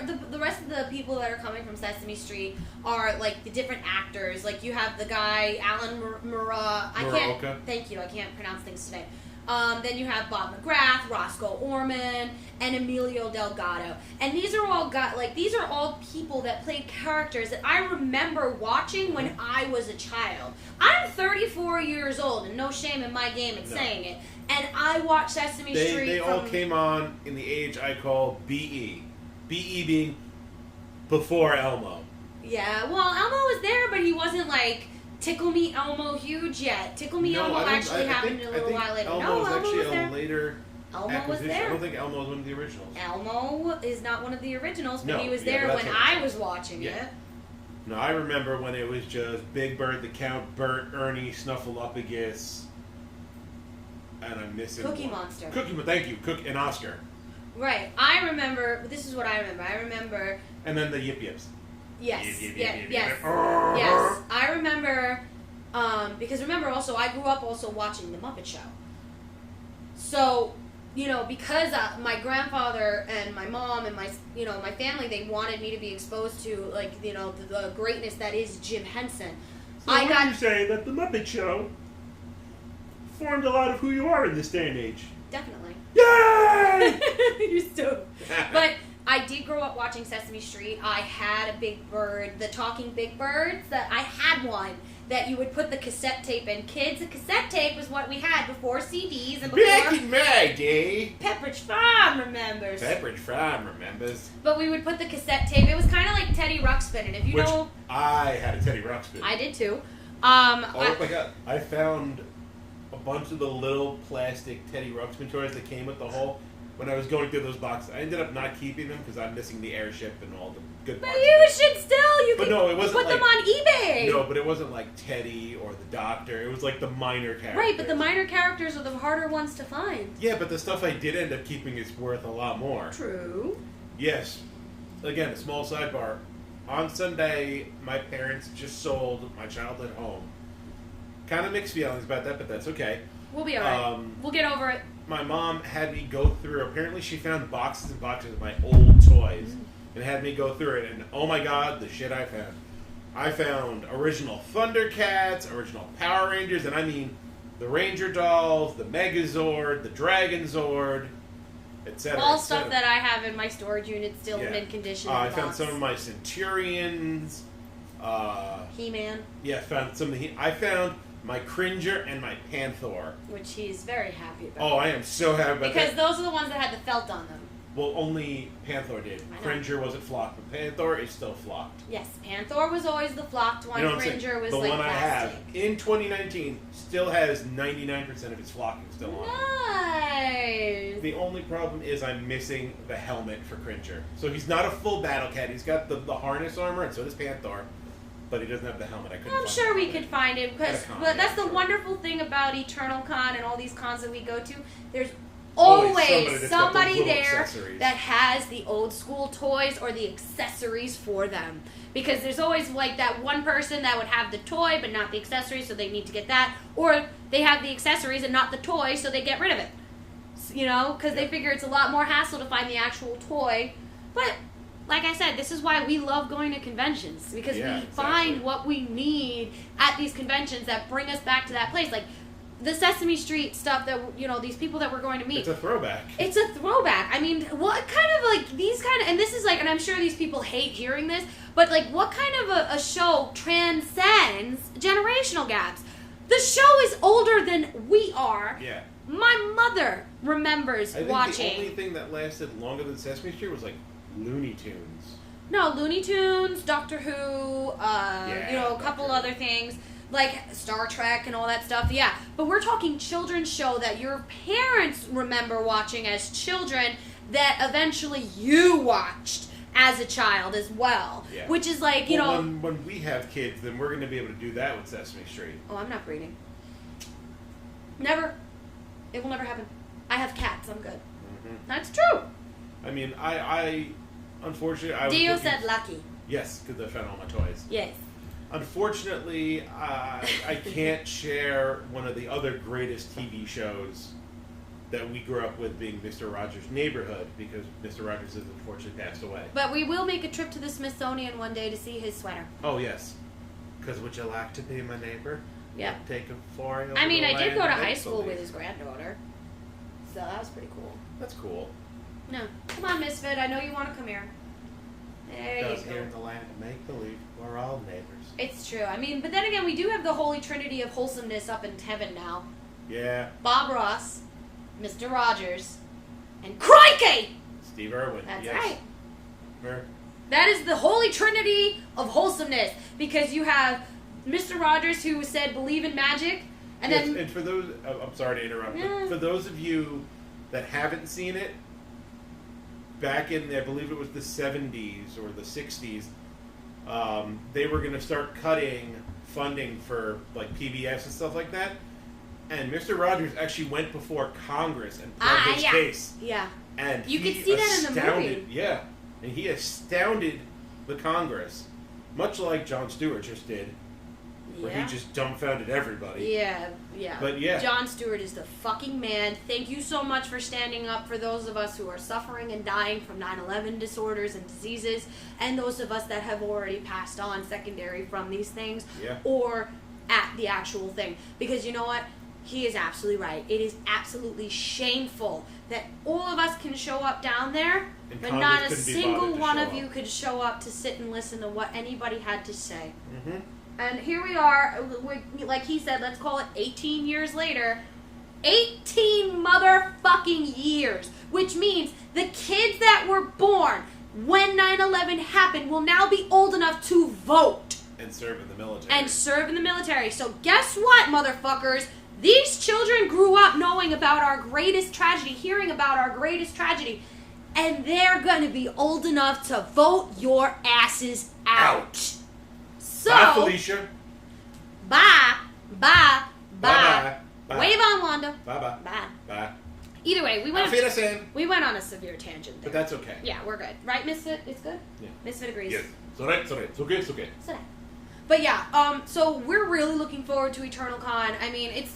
rest of the people that are coming from Sesame Street are like the different actors. Like you have the guy Alan Muraoka. Thank you. I can't pronounce things today. Then you have Bob McGrath, Roscoe Orman, and Emilio Delgado. And these are all people that played characters that I remember watching when I was a child. I'm 34 years old, and no shame in my game in saying it. And I watched Sesame Street. They all came on in the age I call BE. BE being before Elmo. Yeah, well, Elmo was there, but he wasn't like Tickle Me Elmo huge yet. Tickle Me Elmo actually happened a little while later. Elmo was actually was there. a later Elmo was there. I don't think Elmo was one of the originals. Elmo is not one of the originals, but he was yeah, there when I was watching it. No, I remember when it was just Big Bird, the Count, Bert, Ernie, Snuffleupagus, and I'm missing Cookie Monster. Thank you, and Oscar. Right. I remember, this is what I remember. And then the Yip Yips. Yes. Yes. Yes. Yes. Yes. I remember, because remember also, I grew up also watching The Muppet Show. So, because my grandfather and my mom and my family, they wanted me to be exposed to, like, the greatness that is Jim Henson. So you say that The Muppet Show formed a lot of who you are in this day and age. Definitely. Yay! You're stupid. But I did grow up watching Sesame Street. I had a Big Bird, the talking Big Birds. I had one that you would put the cassette tape in. Kids, the cassette tape was what we had before CDs and before... Back in my day. Pepperidge Farm remembers. But we would put the cassette tape. It was kind of like Teddy Ruxpin, and if you know... I had a Teddy Ruxpin. I did too. Oh my god. I found a bunch of the little plastic Teddy Ruxpin toys that came with the whole... When I was going through those boxes, I ended up not keeping them because I'm missing the airship and all the good parts. But you should still, but no, it wasn't put them on eBay. No, but it wasn't like Teddy or the Doctor. It was like the minor characters. Right, but the minor characters are the harder ones to find. Yeah, but the stuff I did end up keeping is worth a lot more. True. Yes. Again, a small sidebar. On Sunday, my parents just sold my childhood home. Kind of mixed feelings about that, but that's okay. We'll be alright. We'll get over it. My mom had me go through. Apparently, she found boxes and boxes of my old toys, and had me go through it. And oh my god, the shit I found! I found original Thundercats, original Power Rangers, and I mean the Ranger dolls, the Megazord, the Dragon Zord, etc. All stuff that I have in my storage unit still in mint condition. I found some of my Centurions. He-Man. Yeah, found some of the. I found my Cringer and my Panther. Which he's very happy about. Oh, I am so happy about that. Because those are the ones that had the felt on them. Well, only Panther did. Cringer wasn't flocked, but Panther is still flocked. Yes, Panther was always the flocked one. Cringer was the like one plastic. I have in 2019 still has 99% of its flocking still on. Nice. The only problem is I'm missing the helmet for Cringer. So he's not a full battle cat. He's got the harness armor, and so does Panther. But he doesn't have the helmet. I'm sure we could find it, because that's the wonderful thing about Eternal Con and all these cons that we go to. There's always somebody there that has the old school toys or the accessories for them. Because there's always like that one person that would have the toy but not the accessories, so they need to get that. Or they have the accessories and not the toy, so they get rid of it. You know, because they figure it's a lot more hassle to find the actual toy. But like I said, this is why we love going to conventions, because we find what we need at these conventions that bring us back to that place. Like the Sesame Street stuff that, you know, these people that we're going to meet. It's a throwback. It's a throwback. I mean, what kind of like these kind of, and this is like, and I'm sure these people hate hearing this, but like what kind of a show transcends generational gaps? The show is older than we are. Yeah. My mother remembers watching. The only thing that lasted longer than Sesame Street was like Looney Tunes. No, Looney Tunes, Doctor Who, you know, a couple other things, like Star Trek and all that stuff, yeah. But we're talking children's show that your parents remember watching as children that eventually you watched as a child as well. Yeah. Which is like, you know... When we have kids, then we're going to be able to do that with Sesame Street. Oh, I'm not breeding. Never. It will never happen. I have cats, I'm good. Mm-hmm. That's true. I mean, I unfortunately... Dio said lucky. Yes, because I found all my toys. Yes. Unfortunately, I can't share one of the other greatest TV shows that we grew up with, being Mr. Rogers' Neighborhood, because Mr. Rogers has unfortunately passed away. But we will make a trip to the Smithsonian one day to see his sweater. Oh, yes. Because would you like to be my neighbor? Yeah. Take a for you. I mean, I did go to high school with his granddaughter. So that was pretty cool. That's cool. No. Come on, Misfit. I know you want to come here. There you go. Here in the land of make-believe, we're all neighbors. It's true. I mean, but then again, we do have the holy trinity of wholesomeness up in heaven now. Yeah. Bob Ross, Mr. Rogers, and Crikey! Steve Irwin. That's yes. right. Sure. That is the holy trinity of wholesomeness, because you have Mr. Rogers, who said believe in magic, and yes, then... And for those... I'm sorry to interrupt, but for those of you that haven't seen it, back in, I believe it was the 70s or the 60s, they were going to start cutting funding for like PBS and stuff like that. And Mr. Rogers actually went before Congress and pled his case. Yeah. And you could see that in the movie. Yeah. And he astounded the Congress, much like Jon Stewart just did, where he just dumbfounded everybody. Yeah, yeah. But yeah. Jon Stewart is the fucking man. Thank you so much for standing up for those of us who are suffering and dying from 9/11 disorders and diseases, and those of us that have already passed on secondary from these things, or at the actual thing. Because you know what? He is absolutely right. It is absolutely shameful that all of us can show up down there, and but not a single one of you could show up to sit and listen to what anybody had to say. Mm-hmm. And here we are, like he said, let's call it 18 years later. 18 motherfucking years. Which means the kids that were born when 9/11 happened will now be old enough to vote. And serve in the military. And serve in the military. So guess what, motherfuckers? These children grew up knowing about our greatest tragedy, hearing about our greatest tragedy, and they're going to be old enough to vote your asses out. So, bye, Felicia. Bye. Bye. Bye. Bye. Wave on, Wanda. Bye. Bye. Bye. Either way, we went on a severe tangent there. But that's okay. Yeah, we're good. Right, Misfit? It's good? Yeah. Misfit agrees. Yes. It's alright, it's okay. It's okay. It's alright. But yeah, so we're really looking forward to Eternal Con. I mean, and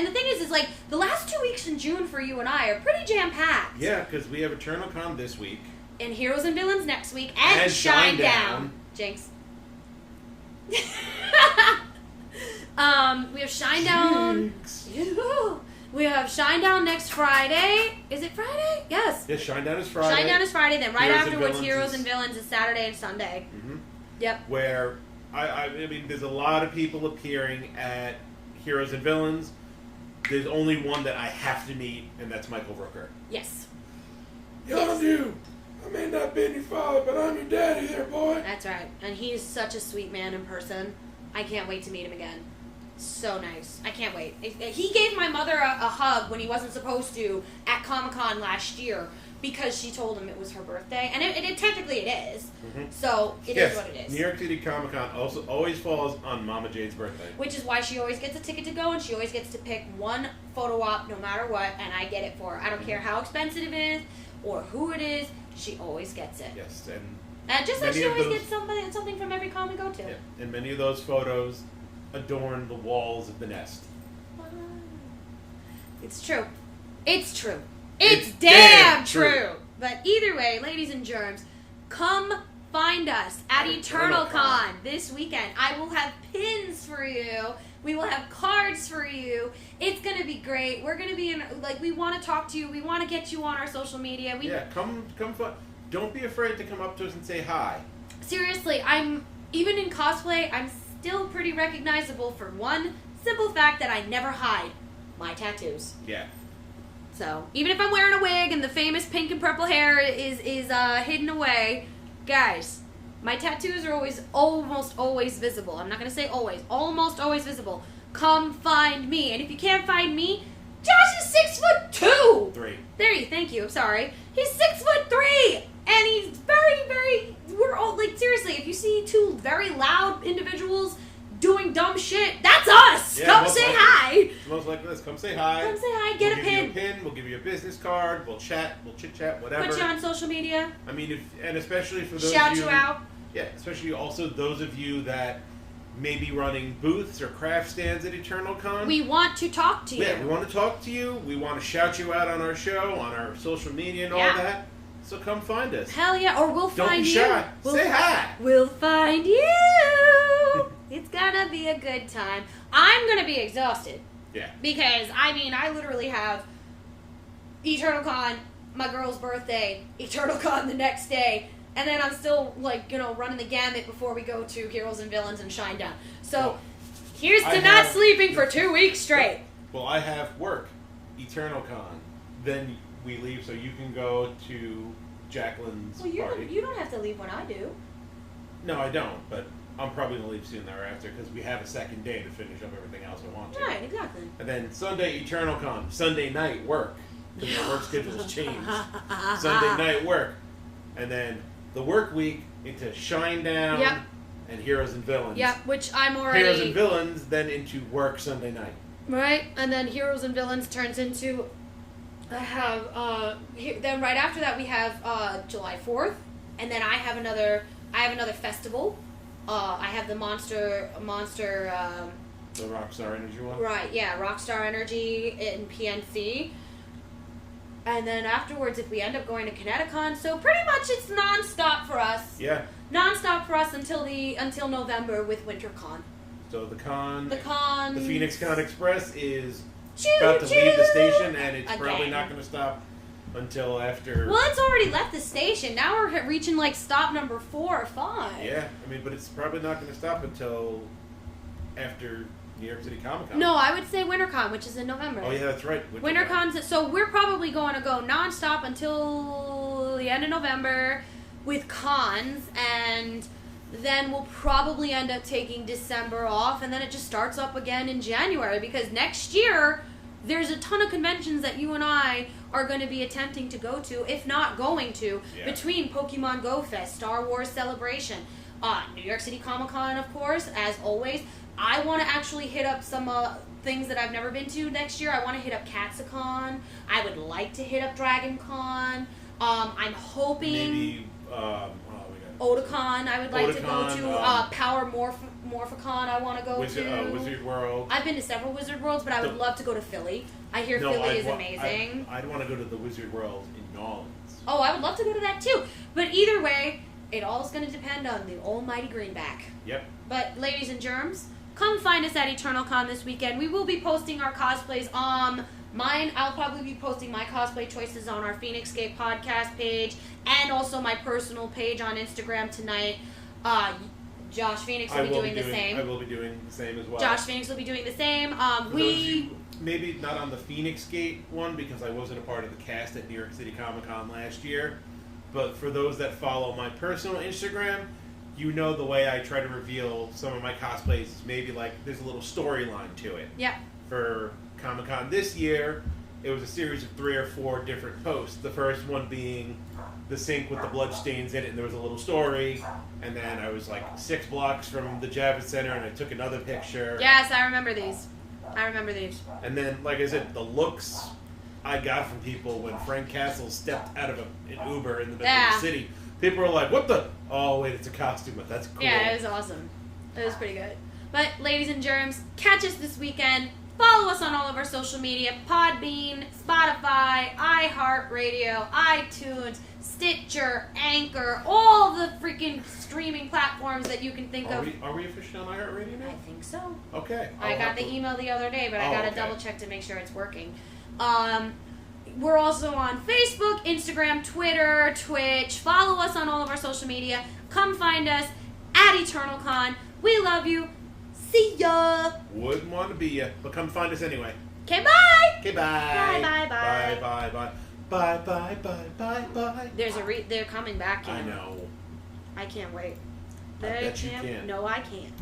the thing is like the last 2 weeks in June for you and I are pretty jam packed. Yeah, because we have Eternal Con this week. And Heroes and Villains next week, and Shinedown. Jinx. We have Shinedown. We have Shinedown next Friday. Is it Friday? Yes. Yeah, Shinedown is Friday. Shinedown is Friday. Then right Heroes and afterwards, Villains Heroes is- and Villains is Saturday and Sunday. Mm-hmm. Yep. Where I mean, there's a lot of people appearing at Heroes and Villains. There's only one that I have to meet, and that's Michael Rooker. Yes. Yo, dude. I may not be your father, but I'm your daddy there, boy. That's right. And he is such a sweet man in person. I can't wait to meet him again. So nice. I can't wait. He gave my mother a hug when he wasn't supposed to at Comic-Con last year because she told him it was her birthday. And it technically it is. Mm-hmm. So it is what it is. New York City Comic Con also always falls on Mama Jade's birthday. Which is why she always gets a ticket to go and she always gets to pick one photo op no matter what. And I get it for her. I don't care how expensive it is or who it is. She always gets it. Yes, And just like many she of always those- gets something from every con we go to. yeah, and many of those photos adorn the walls of the nest. It's true. It's true. It's It's damn damn true. true. But either way, ladies and germs, come find us at Eternal Con this weekend. I will have pins for you. We will have cards for you. It's going to be great. We're going to be we want to talk to you. We want to get you on our social media. Come don't be afraid to come up to us and say hi. Seriously, even in cosplay, I'm still pretty recognizable for one simple fact that I never hide my tattoos. Yeah. So, even if I'm wearing a wig and the famous pink and purple hair is hidden away, guys, my tattoos are almost always visible. I'm not going to say always. Almost always visible. Come find me. And if you can't find me, Josh is 6'2". 3. Thank you. I'm sorry. He's 6'3", and he's very, very. We're all like seriously. If you see two very loud individuals doing dumb shit, that's us. Yeah, Come say hi. Most likely this. Come say hi. Come say hi. Get a pin. We'll give you a pin. We'll give you a business card. We'll chat. We'll chit chat. Whatever. Put you on social media. I mean, especially for those Shout of you, you out. Yeah, especially also those of you that may be running booths or craft stands at Eternal Con. We want to talk to you. Yeah, we want to talk to you. We want to shout you out on our show, on our social media and all that. So come find us. Hell yeah, or we'll Don't find be you. shy. Say hi. We'll find you. It's gonna be a good time. I'm gonna be exhausted. Yeah. Because, I mean, I literally have Eternal Con, my girl's birthday, Eternal Con the next day, and then I'm still, running the gamut before we go to Heroes and Villains and Shinedown. So, Well, here's to I not have- sleeping for 2 weeks straight. Well, I have work, Eternal Con. Then we leave so you can go to Jacqueline's Well, party. you don't have to leave when I do. No, I don't, but I'm probably going to leave soon thereafter because we have a second day to finish up everything else I want to. Right, exactly. And then Sunday, Eternal Con. Sunday night, work. Because our work schedule's changed. Sunday night, work. And then the work week into Shinedown Yep. and Heroes and Villains. Yeah, which I'm already... Heroes and Villains, then into work Sunday night. Right, and then Heroes and Villains turns into... then right after that we have July 4th, and then I have another festival. I have the Monster The Rockstar Energy one? right, yeah, Rockstar Energy in PNC. And then afterwards, if we end up going to Kineticon, so pretty much it's non-stop for us. Yeah. Non-stop for us until November with WinterCon. So the con... The con... The Phoenix Con Express is Choo, about to leave the choo. station, and it's probably Again. not going to stop until after... Well, it's already left the station. Now we're reaching stop number 4 or 5. Yeah, I mean, but it's probably not going to stop until after New York City Comic Con. No, I would say WinterCon, which is in November. Oh, yeah, that's right. WinterCon's, so we're probably going to go non-stop until the end of November with cons, and then we'll probably end up taking December off, and then it just starts up again in January, because next year there's a ton of conventions that you and I are going to be attempting to go to, if not going to, between Pokemon Go Fest, Star Wars Celebration, New York City Comic Con, of course, as always. I want to actually hit up some things that I've never been to next year. I want to hit up Katsicon. I would like to hit up DragonCon. I'm hoping... Maybe, we got Otakon, I would like to go Otakon, to. Power Morphicon, I want to go to. Wizard World. I've been to several Wizard Worlds, but I would love to go to Philly. I hear Philly is amazing. I'd want to go to the Wizard World in New Orleans. Oh, I would love to go to that too. But either way, it all is going to depend on the almighty greenback. Yep. But ladies and germs, come find us at EternalCon this weekend. We will be posting our cosplays on mine. I'll probably be posting my cosplay choices on our Feinicscape podcast page and also my personal page on Instagram tonight. Josh Feinics will be doing the same. I will be doing the same as well. Josh Feinics will be doing the same. Maybe not on the Feinicscape one because I wasn't a part of the cast at New York City Comic Con last year. But for those that follow my personal Instagram, you know the way I try to reveal some of my cosplays is maybe like there's a little storyline to it. Yeah. For Comic Con this year, it was a series of 3 or 4 different posts. The first one being the sink with the bloodstains in it, and there was a little story. And then I was like 6 blocks from the Javits Center, and I took another picture. Yes, I remember these. And then, like I said, the looks I got from people when Frank Castle stepped out of an Uber in the middle of the city. People were like, what the? Oh, wait, it's a costume, but that's cool. Yeah, it was awesome. It was pretty good. But, ladies and germs, catch us this weekend. Follow us on all of our social media. Podbean, Spotify, iHeartRadio, iTunes, Stitcher, Anchor, all the freaking streaming platforms that you can think of. Are we officially on iHeartRadio now? I think so. Okay. I got the email the other day, but I got to double check to make sure it's working. We're also on Facebook, Instagram, Twitter, Twitch. Follow us on all of our social media. Come find us at EternalCon. We love you. See ya. Wouldn't want to be ya, but come find us anyway. Okay, bye. Okay, bye. Bye, bye, bye. Bye, bye, bye. Bye, bye, bye, bye, bye. They're coming back. I know. I can't wait. I bet you can. No, I can't.